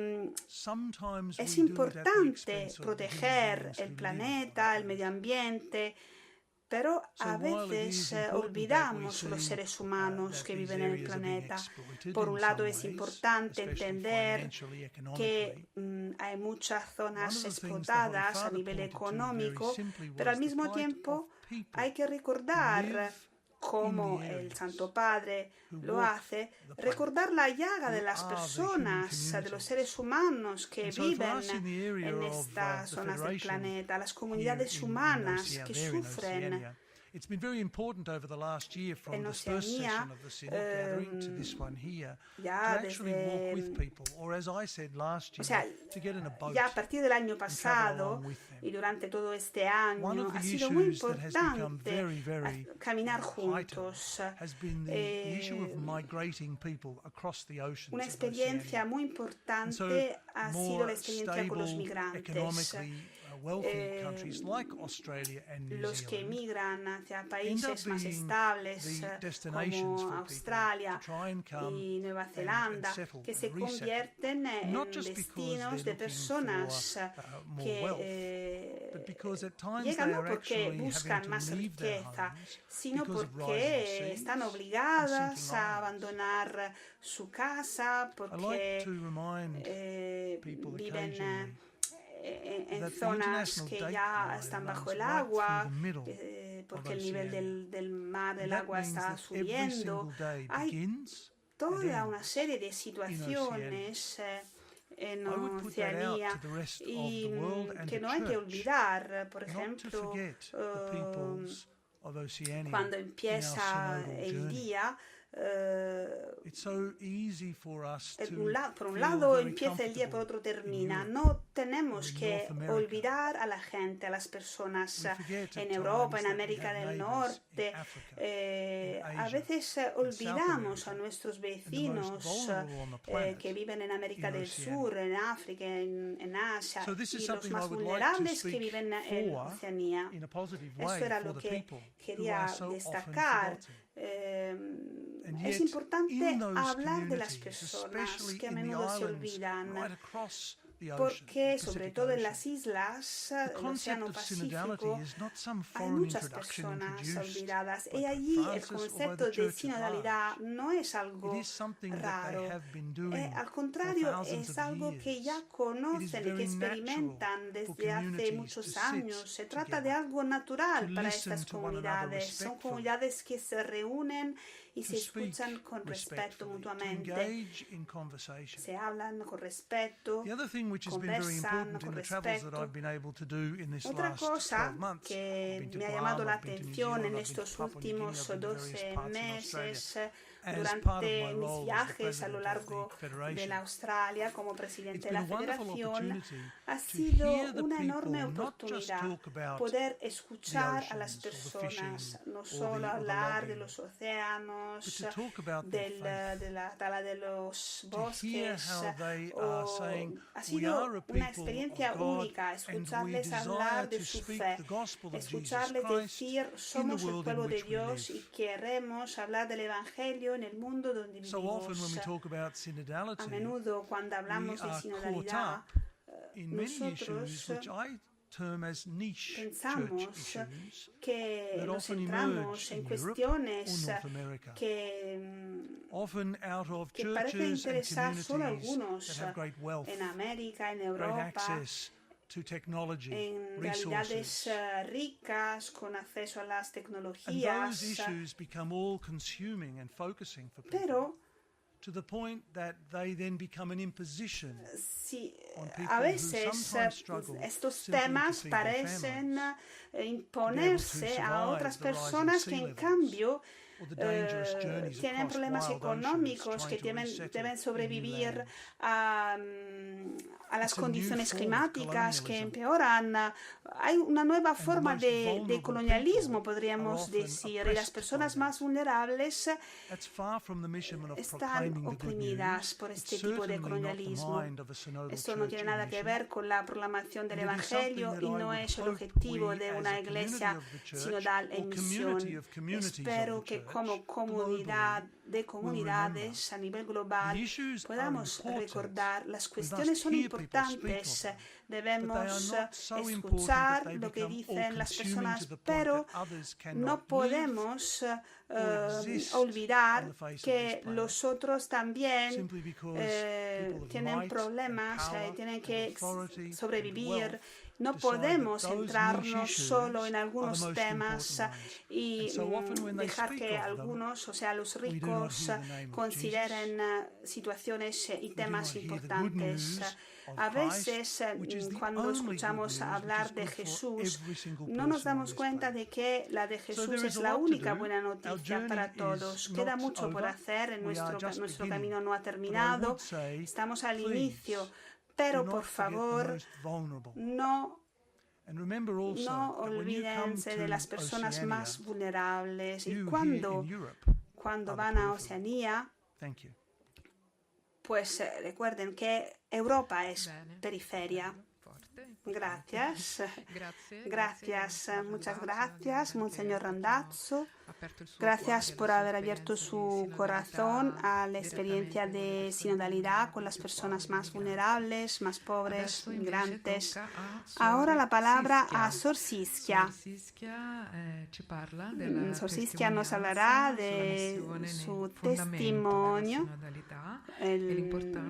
[SPEAKER 4] es importante proteger el planeta, el medio ambiente, pero a veces olvidamos los seres humanos que viven en el planeta. Por un lado, es importante entender que hay muchas zonas explotadas a nivel económico, pero al mismo tiempo hay que recordar, como el Santo Padre lo hace, recordar la llaga de las personas, de los seres humanos que viven en estas zonas del planeta, las comunidades humanas que sufren. En Oceanía, ya ya a partir del año pasado y durante todo este año ha sido muy importante caminar juntos. Una experiencia muy importante ha sido la experiencia con los migrantes. Los que emigran hacia países más estables como Australia y Nueva Zelanda, que se convierten en destinos de personas que llegan no porque buscan más riqueza, sino porque están obligadas a abandonar su casa, porque viven en zonas que ya están bajo el agua, porque el nivel del mar, del agua está subiendo. Hay toda una serie de situaciones en Oceanía y que no hay que olvidar. Por ejemplo, cuando empieza el día, por un lado empieza el día, por otro termina. No tenemos que olvidar a la gente, a las personas en Europa, en América del Norte. A veces olvidamos a nuestros vecinos que viven en América del Sur, en África, en Asia, y los más vulnerables que viven en Oceanía. Esto era lo que quería destacar. Es importante hablar de las personas que a menudo se olvidan, porque sobre todo en las islas del Océano Pacífico hay muchas personas olvidadas, y allí el concepto de sinodalidad no es algo raro. Al contrario, es algo que ya conocen y que experimentan desde hace muchos años. Se trata de algo natural para estas comunidades. Son comunidades que se reúnen y se escuchan con respeto mutuamente. Se hablan con respeto, conversan con respeto. Otra cosa que me ha llamado la atención en estos últimos 12 meses, durante mis viajes a lo largo de la Australia como presidente de la Federación, ha sido una enorme oportunidad poder escuchar a las personas, no solo hablar de los océanos, de la tala de los bosques. Ha sido una experiencia única escucharles hablar de su fe, escucharles decir: somos el pueblo de Dios y queremos hablar del Evangelio en el mundo donde vivimos. A menudo, cuando hablamos de sinodalidad, nosotros pensamos que nos centramos en cuestiones que parecen interesar solo a algunos en América, en Europa, en realidades ricas, con acceso a las tecnologías, pero a veces estos temas parecen imponerse a otras personas que en cambio tienen problemas económicos, que deben sobrevivir a las condiciones climáticas que empeoran. Hay una nueva forma de colonialismo, podríamos decir, y las personas más vulnerables están oprimidas por este tipo de colonialismo. Esto no tiene nada que ver con la proclamación del Evangelio y no es el objetivo de una iglesia sinodal en misión. Espero que como comunidad de comunidades a nivel global podamos recordar las cuestiones son importantes, debemos escuchar lo que dicen las personas, pero no podemos olvidar que los otros también tienen problemas, tienen que sobrevivir. No podemos centrarnos solo en algunos temas y dejar que algunos, o sea, los ricos, consideren situaciones y temas importantes. A veces, cuando escuchamos hablar de Jesús, no nos damos cuenta de que la de Jesús es la única buena noticia para todos. Queda mucho por hacer, en nuestro camino no ha terminado, estamos al inicio. Pero, por favor, no olvídense de las personas más vulnerables. Y cuando van a Oceanía, pues recuerden que Europa es periferia. Gracias. Gracias, muchas gracias, Monseñor Randazzo. Gracias por haber abierto su corazón a la experiencia de sinodalidad con las personas más vulnerables, más pobres, migrantes. Ahora la palabra a Sor Siskia. Sor Siskia nos hablará de su testimonio,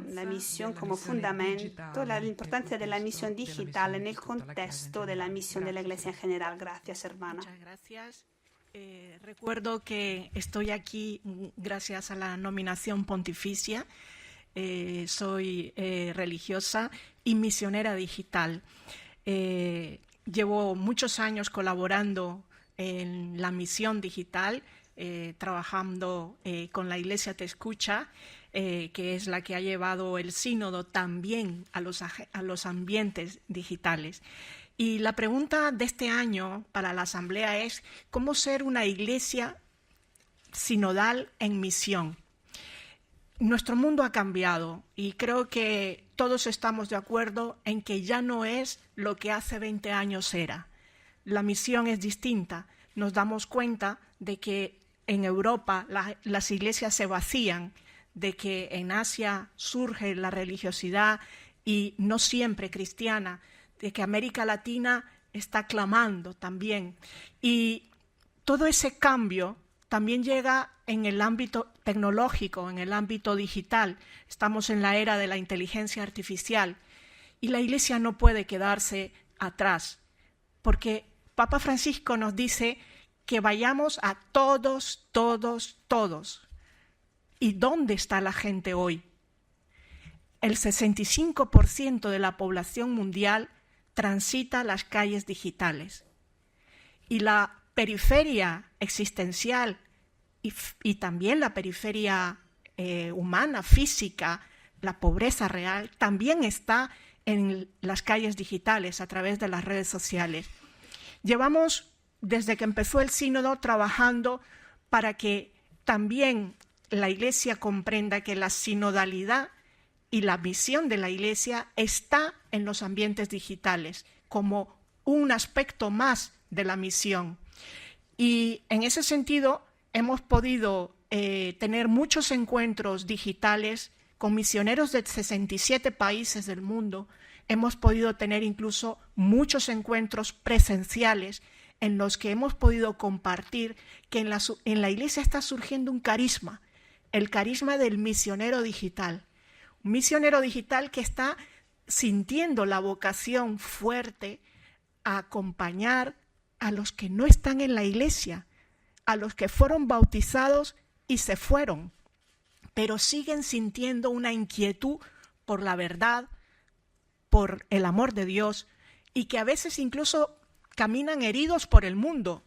[SPEAKER 4] la misión como fundamento, la importancia de la misión digital en el contexto de la misión de la Iglesia en general. Gracias, hermana.
[SPEAKER 6] Muchas gracias. Recuerdo que estoy aquí gracias a la nominación pontificia. Soy religiosa y misionera digital. Llevo muchos años colaborando en la misión digital, trabajando con la Iglesia Te Escucha, que es la que ha llevado el sínodo también a los ambientes digitales. Y la pregunta de este año para la Asamblea es ¿cómo ser una iglesia sinodal en misión? Nuestro mundo ha cambiado y creo que todos estamos de acuerdo en que ya no es lo que hace 20 años era. La misión es distinta. Nos damos cuenta de que en Europa las iglesias se vacían, de que en Asia surge la religiosidad y no siempre cristiana, de que América Latina está clamando también. Y todo ese cambio también llega en el ámbito tecnológico, en el ámbito digital. Estamos en la era de la inteligencia artificial y la Iglesia no puede quedarse atrás, porque Papa Francisco nos dice que vayamos a todos, todos, todos. ¿Y dónde está la gente hoy? El 65% de la población mundial transita las calles digitales. Y la periferia existencial y también la periferia humana, física, la pobreza real, también está en las calles digitales a través de las redes sociales. Llevamos, desde que empezó el sínodo, trabajando para que también la Iglesia comprenda que la sinodalidad y la misión de la Iglesia está en los ambientes digitales como un aspecto más de la misión. Y en ese sentido hemos podido tener muchos encuentros digitales con misioneros de 67 países del mundo. Hemos podido tener incluso muchos encuentros presenciales en los que hemos podido compartir que en la Iglesia está surgiendo un carisma, el carisma del misionero digital. Un misionero digital que está sintiendo la vocación fuerte a acompañar a los que no están en la iglesia, a los que fueron bautizados y se fueron, pero siguen sintiendo una inquietud por la verdad, por el amor de Dios, y que a veces incluso caminan heridos por el mundo,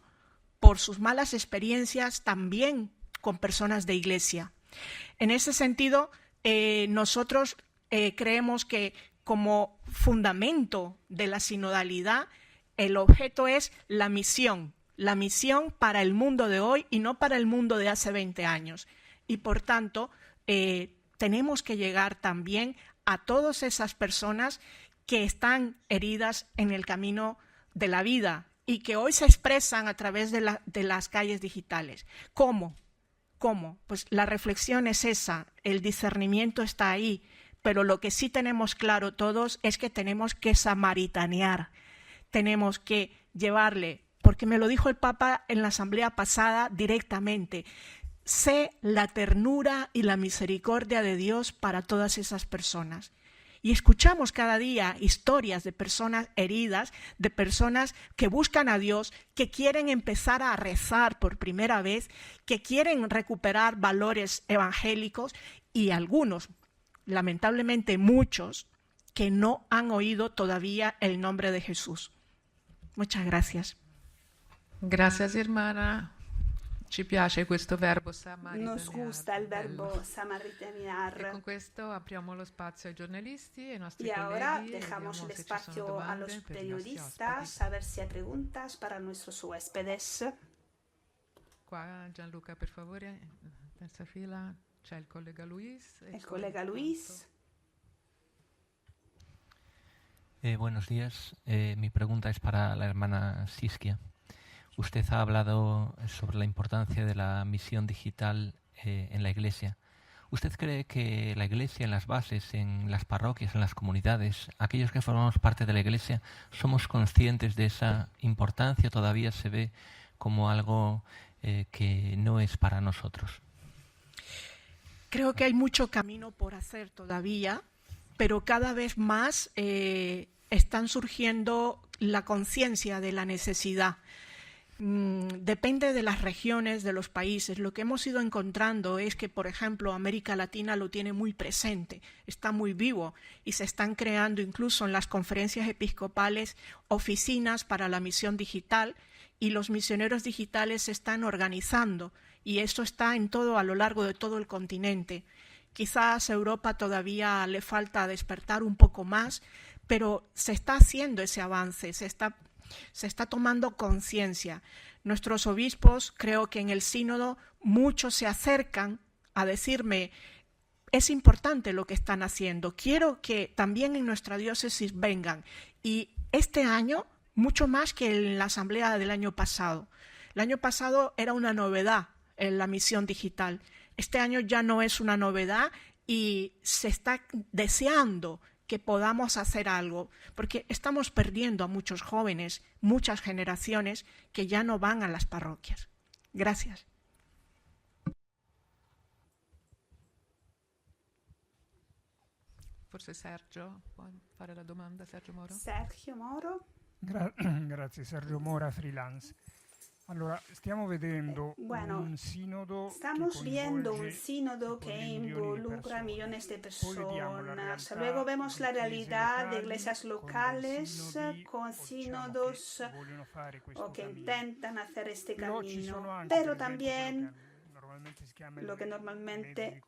[SPEAKER 6] por sus malas experiencias también con personas de iglesia. En ese sentido, nosotros creemos que como fundamento de la sinodalidad, el objeto es la misión para el mundo de hoy y no para el mundo de hace 20 años. Y por tanto, tenemos que llegar también a todas esas personas que están heridas en el camino de la vida y que hoy se expresan a través de las calles digitales. ¿Cómo? Pues la reflexión es esa, el discernimiento está ahí, pero lo que sí tenemos claro todos es que tenemos que samaritanear, tenemos que llevarle, porque me lo dijo el Papa en la asamblea pasada directamente, sé la ternura y la misericordia de Dios para todas esas personas. Y escuchamos cada día historias de personas heridas, de personas que buscan a Dios, que quieren empezar a rezar por primera vez, que quieren recuperar valores evangélicos y algunos, lamentablemente muchos, que no han oído todavía el nombre de Jesús. Muchas gracias.
[SPEAKER 3] Gracias, hermana. Ci piace questo verbo samaritanear.
[SPEAKER 4] Nos gusta il verbo samaritanear.
[SPEAKER 3] E con questo apriamo lo spazio ai giornalisti e ai nostri
[SPEAKER 4] y
[SPEAKER 3] colleghi.
[SPEAKER 4] ahora dejamos el espacio a los periodistas a ver si hay preguntas para nuestros huéspedes.
[SPEAKER 3] Qua Gianluca, per favore, terza fila, c'è il collega Luis.
[SPEAKER 4] El colega Luis.
[SPEAKER 7] Buenos días. Mi pregunta es para la hermana Siskia. Usted ha hablado sobre la importancia de la misión digital en la Iglesia. ¿Usted cree que la Iglesia, en las bases, en las parroquias, en las comunidades, aquellos que formamos parte de la Iglesia, somos conscientes de esa importancia? ¿Todavía se ve como algo que no es para nosotros?
[SPEAKER 6] Creo que hay mucho camino por hacer todavía, pero cada vez más están surgiendo la conciencia de la necesidad. Depende de las regiones, de los países. Lo que hemos ido encontrando es que, por ejemplo, América Latina lo tiene muy presente, está muy vivo y se están creando incluso en las conferencias episcopales oficinas para la misión digital y los misioneros digitales se están organizando y esto está en todo, a lo largo de todo el continente. Quizás a Europa todavía le falta despertar un poco más, pero se está haciendo ese avance, se está tomando conciencia. Nuestros obispos, creo que en el sínodo, muchos se acercan a decirme, es importante lo que están haciendo, quiero que también en nuestra diócesis vengan. Y este año, mucho más que en la asamblea del año pasado. El año pasado era una novedad en la misión digital. Este año ya no es una novedad y se está deseando que podamos hacer algo, porque estamos perdiendo a muchos jóvenes, muchas generaciones que ya no van a las parroquias. Gracias.
[SPEAKER 3] Forse Sergio può fare la domanda, Sergio Moro.
[SPEAKER 4] Sergio Moro.
[SPEAKER 8] Grazie, Sergio Mora, freelance. Allora, stiamo vedendo un sinodo
[SPEAKER 4] estamos viendo un sínodo que involucra millones de personas. Luego vemos la realidad de iglesias locales con sínodos o que intentan hacer este camino. Pero también lo que normalmente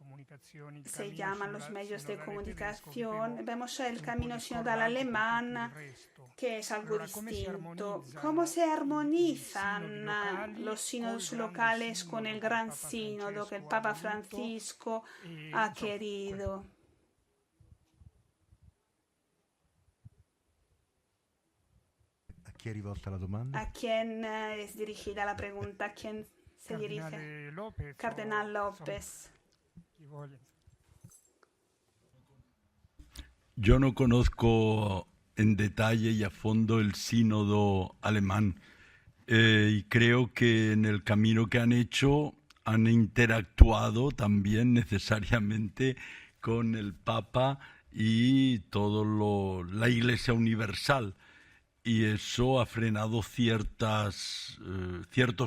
[SPEAKER 4] se llaman los medios de comunicación. Vemos el camino sinodal alemán, que es algo distinto. ¿Cómo se armonizan los sínodos locales con el gran sínodo que el Papa Francisco ha querido?
[SPEAKER 1] A chi è rivolta la domanda?
[SPEAKER 4] ¿A quién es dirigida la pregunta? ¿A quién se dirige? Cardenal López.
[SPEAKER 2] Yo no conozco en detalle y a fondo el sínodo alemán y creo que en el camino que han hecho han interactuado también necesariamente con el Papa y la Iglesia Universal. Y eso ha frenado ciertos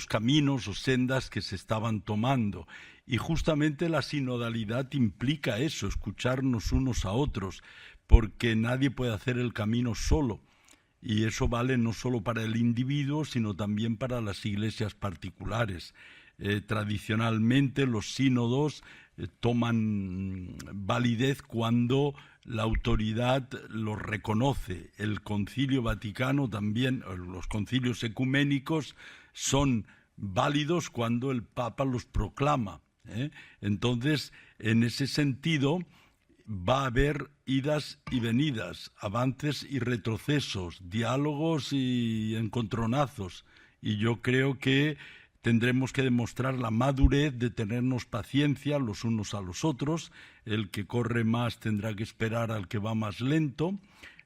[SPEAKER 2] caminos o sendas que se estaban tomando. Y justamente la sinodalidad implica eso, escucharnos unos a otros, porque nadie puede hacer el camino solo. Y eso vale no solo para el individuo, sino también para las iglesias particulares. Tradicionalmente los sínodos toman validez cuando la autoridad los reconoce. El Concilio Vaticano también, los concilios ecuménicos son válidos cuando el Papa los proclama. Entonces, en ese sentido, va a haber idas y venidas, avances y retrocesos, diálogos y encontronazos. Y yo creo que tendremos que demostrar la madurez de tenernos paciencia los unos a los otros. El que corre más tendrá que esperar al que va más lento.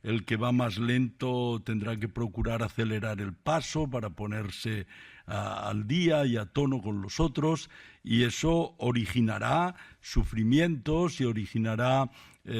[SPEAKER 2] El que va más lento tendrá que procurar acelerar el paso para ponerse al día y a tono con los otros, y eso originará sufrimientos y originará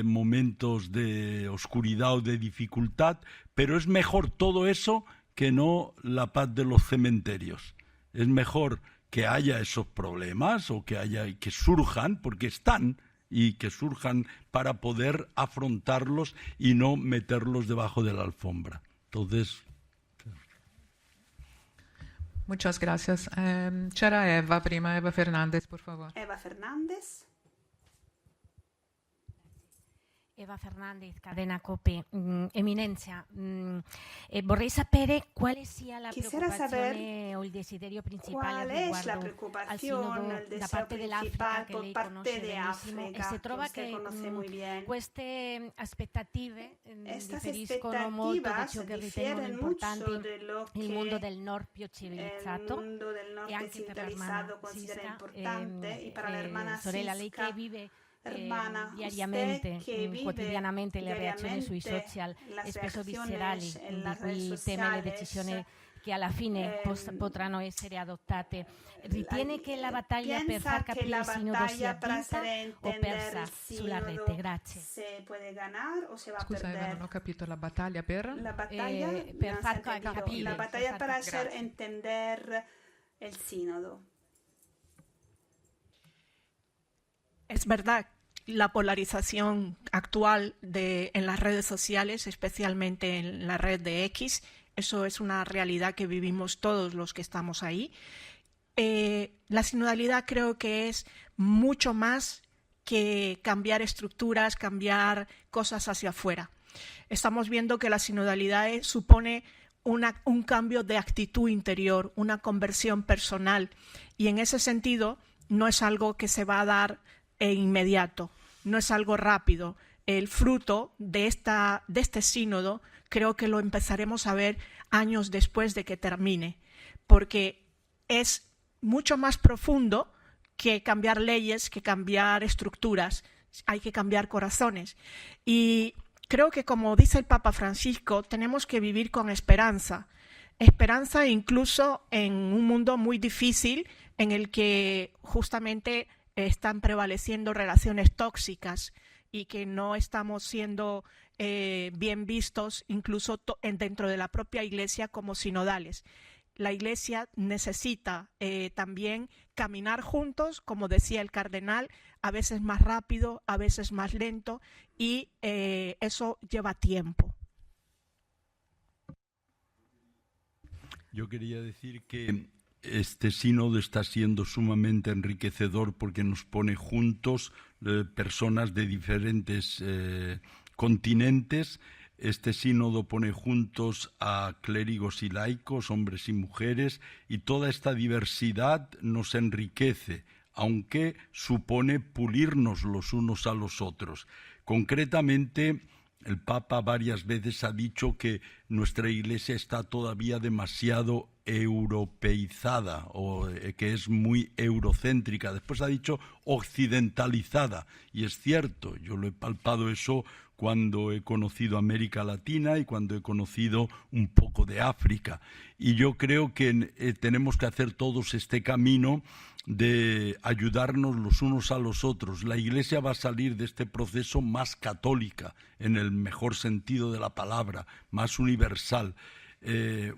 [SPEAKER 2] momentos de oscuridad o de dificultad, pero es mejor todo eso que no la paz de los cementerios. Es mejor que haya esos problemas o que surjan, porque están, y que surjan para poder afrontarlos y no meterlos debajo de la alfombra. Entonces...
[SPEAKER 3] Muchas gracias. C'era Eva prima, Eva Fernández, por favor.
[SPEAKER 4] Eva Fernández.
[SPEAKER 9] Eva Fernández, Cadena COPE. Eminencia, vorrei sapere quale sia la preoccupazione o il desiderio principale riguardo al sinodo da parte dell'Africa, che lei conosce benissimo, e se trova che queste aspettative differiscono molto da ciò che ritengono importante il mondo del nord più civilizzato, e anche per l'ermana Sisca, sorella, lei che vive diariamente, quotidianamente le reazioni sui social, spesso viscerali, di cui teme le decisioni che alla fine potranno essere adottate. Ritiene che la battaglia per far capire il sinodo sia vinta o persa sulla rete? Grazie.
[SPEAKER 3] Scusa Eva, non ho capito, la battaglia per?
[SPEAKER 9] Per far capire.
[SPEAKER 4] La battaglia para hacer entender el sínodo.
[SPEAKER 6] Es verdad, la polarización actual en las redes sociales, especialmente en la red de X, eso es una realidad que vivimos todos los que estamos ahí. La sinodalidad creo que es mucho más que cambiar estructuras, cambiar cosas hacia afuera. Estamos viendo que la sinodalidad supone un cambio de actitud interior, una conversión personal, y en ese sentido no es algo que se va a dar inmediato, no es algo rápido. El fruto de este sínodo creo que lo empezaremos a ver años después de que termine, porque es mucho más profundo que cambiar leyes, que cambiar estructuras. Hay que cambiar corazones. Y creo que, como dice el Papa Francisco, tenemos que vivir con esperanza. Esperanza incluso en un mundo muy difícil en el que justamente están prevaleciendo relaciones tóxicas y que no estamos siendo bien vistos incluso dentro de la propia Iglesia como sinodales. La Iglesia necesita también caminar juntos, como decía el cardenal, a veces más rápido, a veces más lento, y eso lleva tiempo.
[SPEAKER 2] Yo quería decir que este sínodo está siendo sumamente enriquecedor porque nos pone juntos personas de diferentes continentes. Este sínodo pone juntos a clérigos y laicos, hombres y mujeres, y toda esta diversidad nos enriquece, aunque supone pulirnos los unos a los otros. Concretamente, el Papa varias veces ha dicho que nuestra Iglesia está todavía demasiado europeizada, o que es muy eurocéntrica. Después ha dicho occidentalizada, y es cierto, yo lo he palpado eso cuando he conocido América Latina y cuando he conocido un poco de África. Y yo creo que tenemos que hacer todos este camino de ayudarnos los unos a los otros. La Iglesia va a salir de este proceso más católica, en el mejor sentido de la palabra, más universal.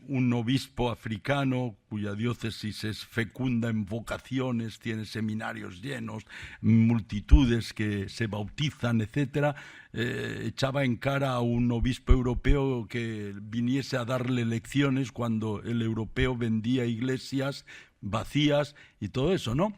[SPEAKER 2] Un obispo africano cuya diócesis es fecunda en vocaciones, tiene seminarios llenos, multitudes que se bautizan, etcétera, echaba en cara a un obispo europeo que viniese a darle lecciones cuando el europeo vendía iglesias vacías y todo eso, ¿no?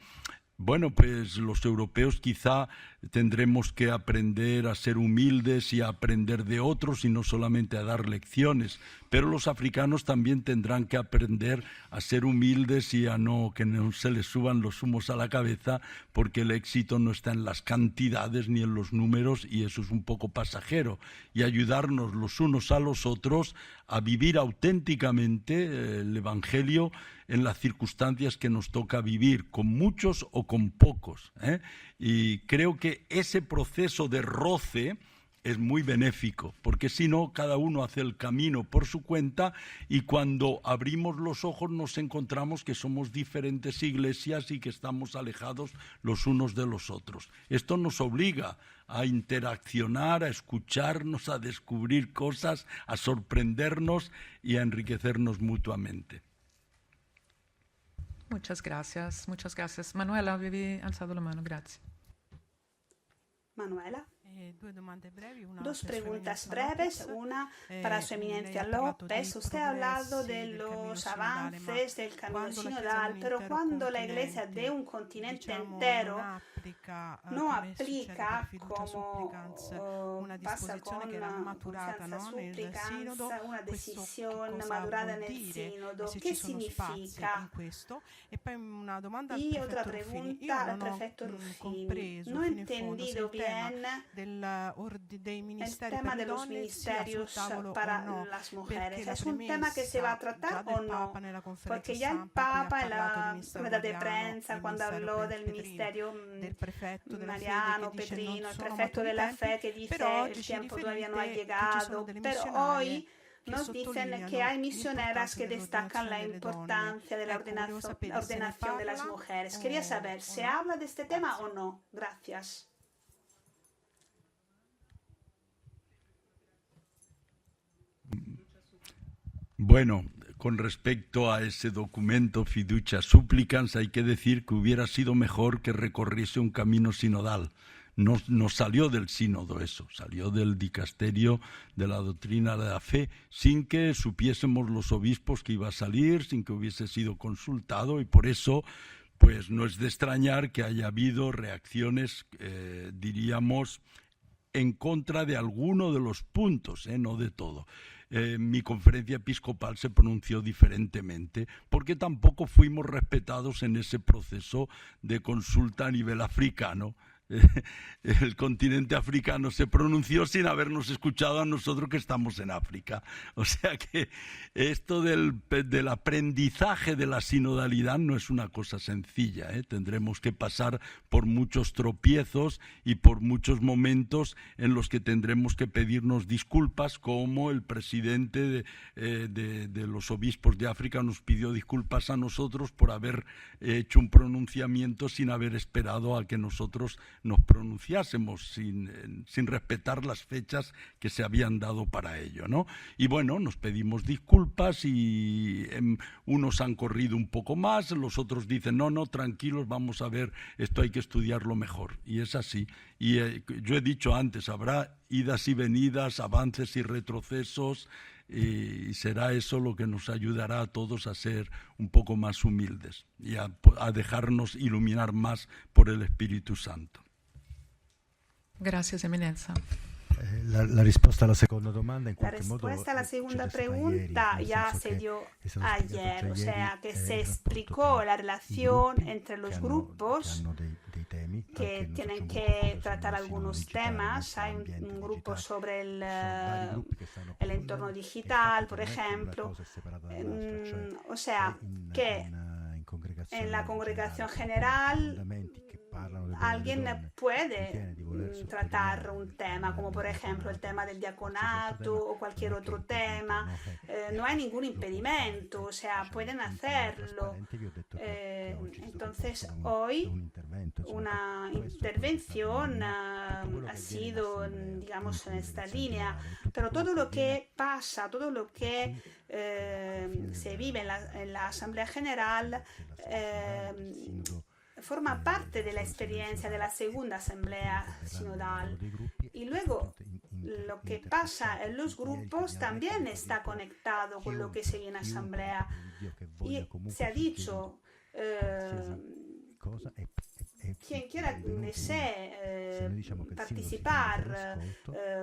[SPEAKER 2] Bueno, pues los europeos quizá tendremos que aprender a ser humildes y a aprender de otros y no solamente a dar lecciones, pero los africanos también tendrán que aprender a ser humildes y a que no se les suban los humos a la cabeza, porque el éxito no está en las cantidades ni en los números y eso es un poco pasajero, y ayudarnos los unos a los otros a vivir auténticamente el Evangelio en las circunstancias que nos toca vivir, con muchos o con pocos, ¿eh? Y creo que ese proceso de roce es muy benéfico, porque si no, cada uno hace el camino por su cuenta y cuando abrimos los ojos nos encontramos que somos diferentes iglesias y que estamos alejados los unos de los otros. Esto nos obliga a interaccionar, a escucharnos, a descubrir cosas, a sorprendernos y a enriquecernos mutuamente.
[SPEAKER 3] Muchas gracias, muchas gracias. Manuela, avevi alzato la mano, grazie.
[SPEAKER 4] Manuela. Dos preguntas breves, una para su eminencia López. Usted ha hablado de los avances del camino sinodal, pero cuando la Iglesia de un continente entero no aplica como pasa con Pulsanza Supplicans una decisión madurada en el sínodo, ¿qué significa? Y otra pregunta al prefecto Ruffini. No he entendido bien el tema de los ministerios para las mujeres. ¿Es un tema que se va a tratar o no? Porque ya el Papa en la rueda de prensa, cuando habló del ministerio Mariano Petrino, el prefecto de la fe, que dice el tiempo todavía no ha llegado, pero hoy nos dicen que hay misioneras que destacan la importancia de la ordenación de las mujeres. Quería saber, ¿se habla de este tema o no? Gracias.
[SPEAKER 2] Bueno, con respecto a ese documento Fiducia Supplicans, hay que decir que hubiera sido mejor que recorriese un camino sinodal. No salió del sínodo eso, salió del dicasterio de la doctrina de la fe, sin que supiésemos los obispos que iba a salir, sin que hubiese sido consultado, y por eso pues no es de extrañar que haya habido reacciones, diríamos, en contra de alguno de los puntos, no de todo. Mi conferencia episcopal se pronunció diferentemente porque tampoco fuimos respetados en ese proceso de consulta a nivel africano. El continente africano se pronunció sin habernos escuchado a nosotros que estamos en África. O sea que esto del aprendizaje de la sinodalidad no es una cosa sencilla, ¿eh? Tendremos que pasar por muchos tropiezos y por muchos momentos en los que tendremos que pedirnos disculpas, como el presidente de los obispos de África nos pidió disculpas a nosotros por haber hecho un pronunciamiento sin haber esperado a que nosotros nos pronunciásemos, sin respetar las fechas que se habían dado para ello, ¿no? Y bueno, nos pedimos disculpas y unos han corrido un poco más, los otros dicen, no, tranquilos, vamos a ver, esto hay que estudiarlo mejor. Y es así. Y yo he dicho antes, habrá idas y venidas, avances y retrocesos, y será eso lo que nos ayudará a todos a ser un poco más humildes y a dejarnos iluminar más por el Espíritu Santo.
[SPEAKER 3] Gracias, Eminenza.
[SPEAKER 10] La risposta alla seconda domanda in qualche modo.
[SPEAKER 4] La respuesta a la segunda pregunta ya se dio ayer, o sea que se explicó la relación entre los grupos que tienen que tratar algunos temas. Hay un grupo sobre el entorno digital, por ejemplo. O sea que en la congregación general alguien puede tratar un tema, como por ejemplo el tema del diaconato o cualquier otro tema. No hay ningún impedimento, o sea, pueden hacerlo. Entonces, hoy una intervención ha sido, digamos, en esta línea, pero todo lo que pasa, todo lo que se vive en la Asamblea General forma parte de la experiencia de la segunda Asamblea Sinodal. Y luego, lo que pasa en los grupos también está conectado con lo que se viene en Asamblea. Y se ha dicho, quien quiera participar,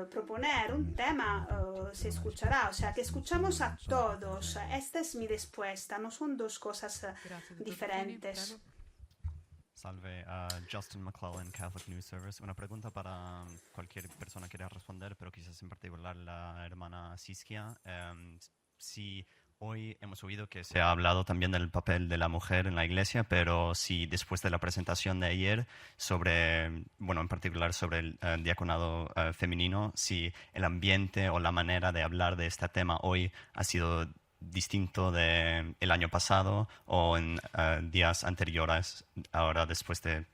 [SPEAKER 4] proponer un tema, se escuchará. O sea, que escuchamos a todos. Esta es mi respuesta. No son dos cosas diferentes.
[SPEAKER 11] Salve, Justin McClellan, Catholic News Service. Una pregunta para cualquier persona que quiera responder, pero quizás en particular la hermana Siskia. Si hoy hemos oído que se ha hablado también del papel de la mujer en la Iglesia, pero si después de la presentación de ayer sobre, bueno, en particular sobre el diaconado femenino, si el ambiente o la manera de hablar de este tema hoy ha sido distinto de el año pasado o en días anteriores, ahora después de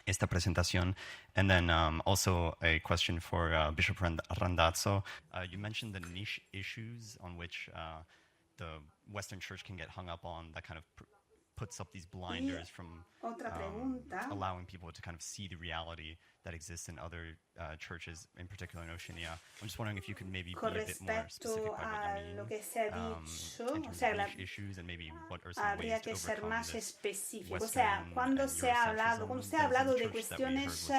[SPEAKER 11] esta presentación. And then also a question for Bishop Randazzo. You mentioned the niche issues on which the Western Church can get hung up on, that kind of puts up these blinders from allowing people to kind of see the reality that exists in other churches, in particular in Oceania. I'm just wondering if you could maybe be a bit more specific about what you mean
[SPEAKER 4] lo que se ha dicho,
[SPEAKER 11] in terms of niche issues and maybe what are some ways to overcome this
[SPEAKER 4] específico. O sea, cuando se ha hablado de cuestiones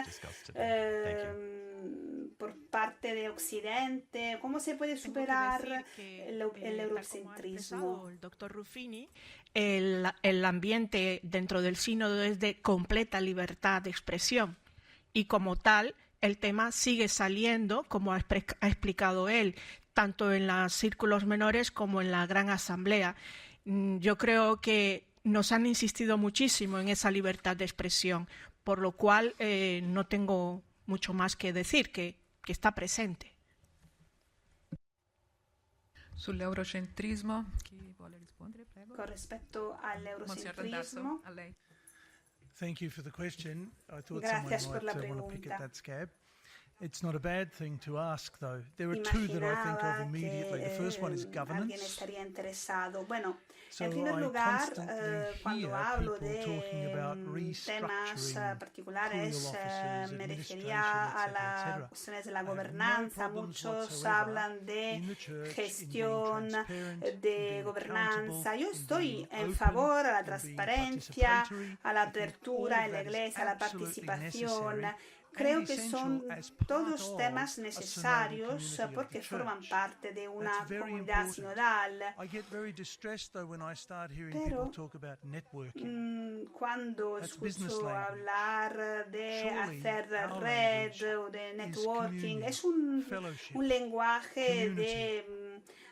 [SPEAKER 4] por parte de Occidente, ¿cómo se puede superar el eurocentrismo?
[SPEAKER 6] El doctor Ruffini, el ambiente dentro del sínodo es de completa libertad de expresión y como tal el tema sigue saliendo, como ha explicado él, tanto en los círculos menores como en la gran asamblea. Yo creo que nos han insistido muchísimo en esa libertad de expresión, por lo cual no tengo mucho más que decir, que está presente.
[SPEAKER 3] Sull'eurocentrismo, chi vuole rispondere, prego?
[SPEAKER 4] Con respecto all'eurocentrismo.
[SPEAKER 12] Thank you for the question. I thought
[SPEAKER 4] Gracias
[SPEAKER 12] someone
[SPEAKER 4] por la
[SPEAKER 12] might want to pick at
[SPEAKER 4] pregunta.
[SPEAKER 12] that scab. It's not a bad thing to ask, though. There are two that I think of immediately. The first one is
[SPEAKER 4] Alguien
[SPEAKER 12] governance.
[SPEAKER 4] estaría interesado. Bueno,
[SPEAKER 12] So
[SPEAKER 4] en primer
[SPEAKER 12] I
[SPEAKER 4] lugar,
[SPEAKER 12] constantly
[SPEAKER 4] cuando
[SPEAKER 12] hear
[SPEAKER 4] hablo
[SPEAKER 12] people talking about
[SPEAKER 4] de temas
[SPEAKER 12] restructuring
[SPEAKER 4] particulares,
[SPEAKER 12] offices,
[SPEAKER 4] me
[SPEAKER 12] administration,
[SPEAKER 4] refería a
[SPEAKER 12] etc.,
[SPEAKER 4] las
[SPEAKER 12] etc.
[SPEAKER 4] cuestiones de la
[SPEAKER 12] I have no
[SPEAKER 4] gobernanza.
[SPEAKER 12] problems
[SPEAKER 4] Muchos
[SPEAKER 12] whatsoever
[SPEAKER 4] hablan de
[SPEAKER 12] in the church in being
[SPEAKER 4] gestión,
[SPEAKER 12] transparent, in
[SPEAKER 4] de
[SPEAKER 12] being
[SPEAKER 4] gobernanza.
[SPEAKER 12] accountable,
[SPEAKER 4] Yo
[SPEAKER 12] in
[SPEAKER 4] estoy
[SPEAKER 12] being
[SPEAKER 4] en
[SPEAKER 12] open,
[SPEAKER 4] favor a la
[SPEAKER 12] in being
[SPEAKER 4] transparencia,
[SPEAKER 12] participatory.
[SPEAKER 4] a la
[SPEAKER 12] I think all
[SPEAKER 4] apertura en la
[SPEAKER 12] that is
[SPEAKER 4] iglesia, a la
[SPEAKER 12] absolutely
[SPEAKER 4] participación.
[SPEAKER 12] necessary
[SPEAKER 4] Creo
[SPEAKER 12] and
[SPEAKER 4] que son
[SPEAKER 12] essential as part
[SPEAKER 4] todos
[SPEAKER 12] of
[SPEAKER 4] temas
[SPEAKER 12] a
[SPEAKER 4] necesarios
[SPEAKER 12] synodal community of
[SPEAKER 4] porque
[SPEAKER 12] the
[SPEAKER 4] forman
[SPEAKER 12] church.
[SPEAKER 4] parte de una
[SPEAKER 12] That's very
[SPEAKER 4] comunidad
[SPEAKER 12] important.
[SPEAKER 4] sinodal.
[SPEAKER 12] I get very distressed though when I start hearing
[SPEAKER 4] Pero,
[SPEAKER 12] people talk about networking.
[SPEAKER 4] Cuando
[SPEAKER 12] That's business
[SPEAKER 4] escucho
[SPEAKER 12] language.
[SPEAKER 4] hablar de
[SPEAKER 12] Surely
[SPEAKER 4] hacer
[SPEAKER 12] our
[SPEAKER 4] red
[SPEAKER 12] language
[SPEAKER 4] o de
[SPEAKER 12] is
[SPEAKER 4] networking,
[SPEAKER 12] communion,
[SPEAKER 4] es un
[SPEAKER 12] fellowship,
[SPEAKER 4] lenguaje
[SPEAKER 12] community.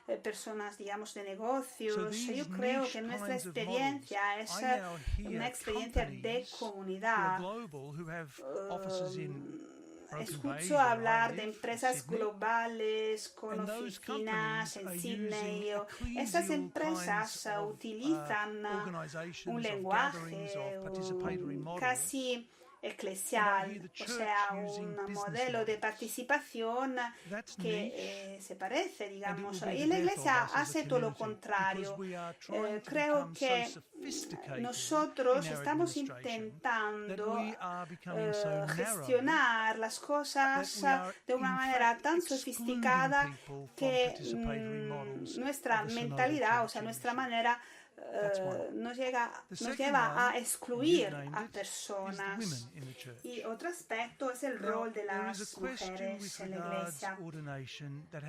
[SPEAKER 4] de personas, digamos, de
[SPEAKER 12] So
[SPEAKER 4] negocios.
[SPEAKER 12] these
[SPEAKER 4] Yo creo
[SPEAKER 12] niche
[SPEAKER 4] que nuestra
[SPEAKER 12] kinds of
[SPEAKER 4] experiencia
[SPEAKER 12] models,
[SPEAKER 4] es
[SPEAKER 12] I now hear
[SPEAKER 4] una experiencia de
[SPEAKER 12] companies who are
[SPEAKER 4] comunidad.
[SPEAKER 12] global who have offices in Broken Bay,
[SPEAKER 4] Escucho
[SPEAKER 12] where I
[SPEAKER 4] hablar de
[SPEAKER 12] live,
[SPEAKER 4] empresas
[SPEAKER 12] Sydney.
[SPEAKER 4] globales con
[SPEAKER 12] And those
[SPEAKER 4] oficinas
[SPEAKER 12] companies
[SPEAKER 4] en
[SPEAKER 12] are
[SPEAKER 4] Sydney.
[SPEAKER 12] using
[SPEAKER 4] Estas
[SPEAKER 12] ecclesial
[SPEAKER 4] empresas
[SPEAKER 12] kinds of,
[SPEAKER 4] utilizan
[SPEAKER 12] organizations,
[SPEAKER 4] un
[SPEAKER 12] of
[SPEAKER 4] lenguaje
[SPEAKER 12] gatherings, of participatory models.
[SPEAKER 4] casi eclesial, o sea, un modelo de participación que se parece, digamos. Y la Iglesia hace todo lo contrario. Creo que nosotros estamos intentando gestionar las cosas de una manera tan sofisticada que nuestra mentalidad, o sea, nuestra manera nos lleva a excluir a personas. Y otro aspecto es el rol de las mujeres en la Iglesia.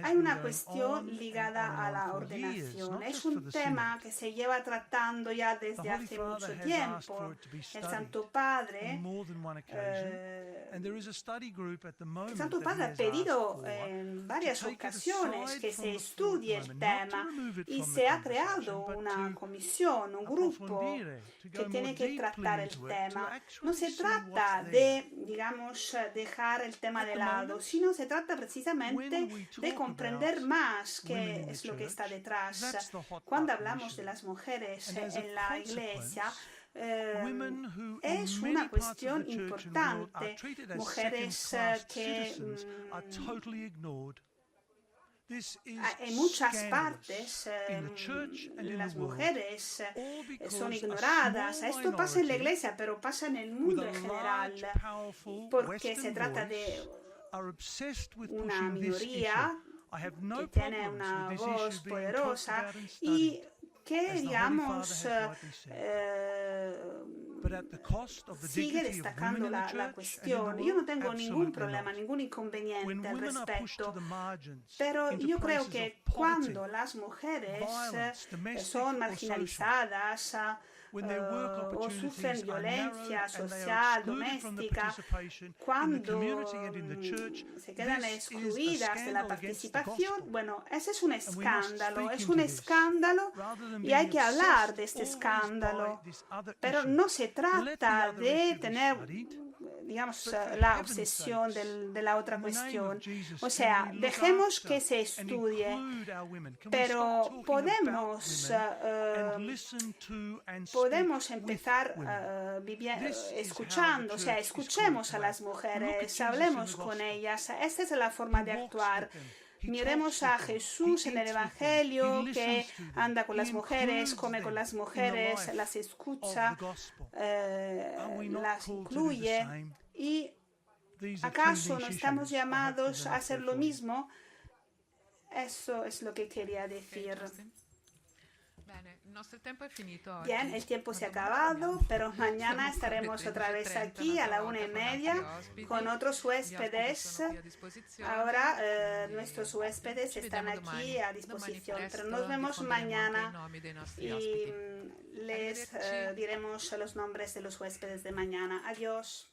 [SPEAKER 4] Hay una cuestión ligada a la ordenación. Es un tema que se lleva tratando ya desde hace mucho tiempo. El Santo Padre ha pedido en varias ocasiones que se estudie el tema y se ha creado una comisión comisión, un grupo que tiene que tratar el tema. No se trata de, digamos, dejar el tema de lado, sino se trata precisamente de comprender más qué es lo que está detrás. Cuando hablamos de las mujeres en la Iglesia, es una cuestión importante. Mujeres que en muchas partes las mujeres son ignoradas. Esto pasa en la Iglesia, pero pasa en el mundo en general, porque se trata de una minoría que tiene una voz poderosa y que, digamos, sigue destacando la cuestión. Yo no tengo ningún problema, ningún inconveniente al respecto, pero yo creo que cuando las mujeres son marginalizadas o sufren violencia social, doméstica, cuando se quedan excluidas de la participación, bueno, ese es un escándalo y hay que hablar de este escándalo, pero no se trata de tener, digamos, la obsesión de la otra cuestión. O sea, dejemos que se estudie, pero podemos empezar escuchando, o sea, escuchemos a las mujeres, hablemos con ellas. Esta es la forma de actuar. Miremos a Jesús en el Evangelio, que anda con las mujeres, come con las mujeres, las escucha, las incluye. ¿Y acaso no estamos llamados a hacer lo mismo? Eso es lo que quería decir. Bien, el tiempo se ha acabado, pero mañana estaremos otra vez aquí a la 1:30 con otros huéspedes. Ahora nuestros huéspedes están aquí a disposición, pero nos vemos mañana y les diremos los nombres de los huéspedes de mañana. Adiós.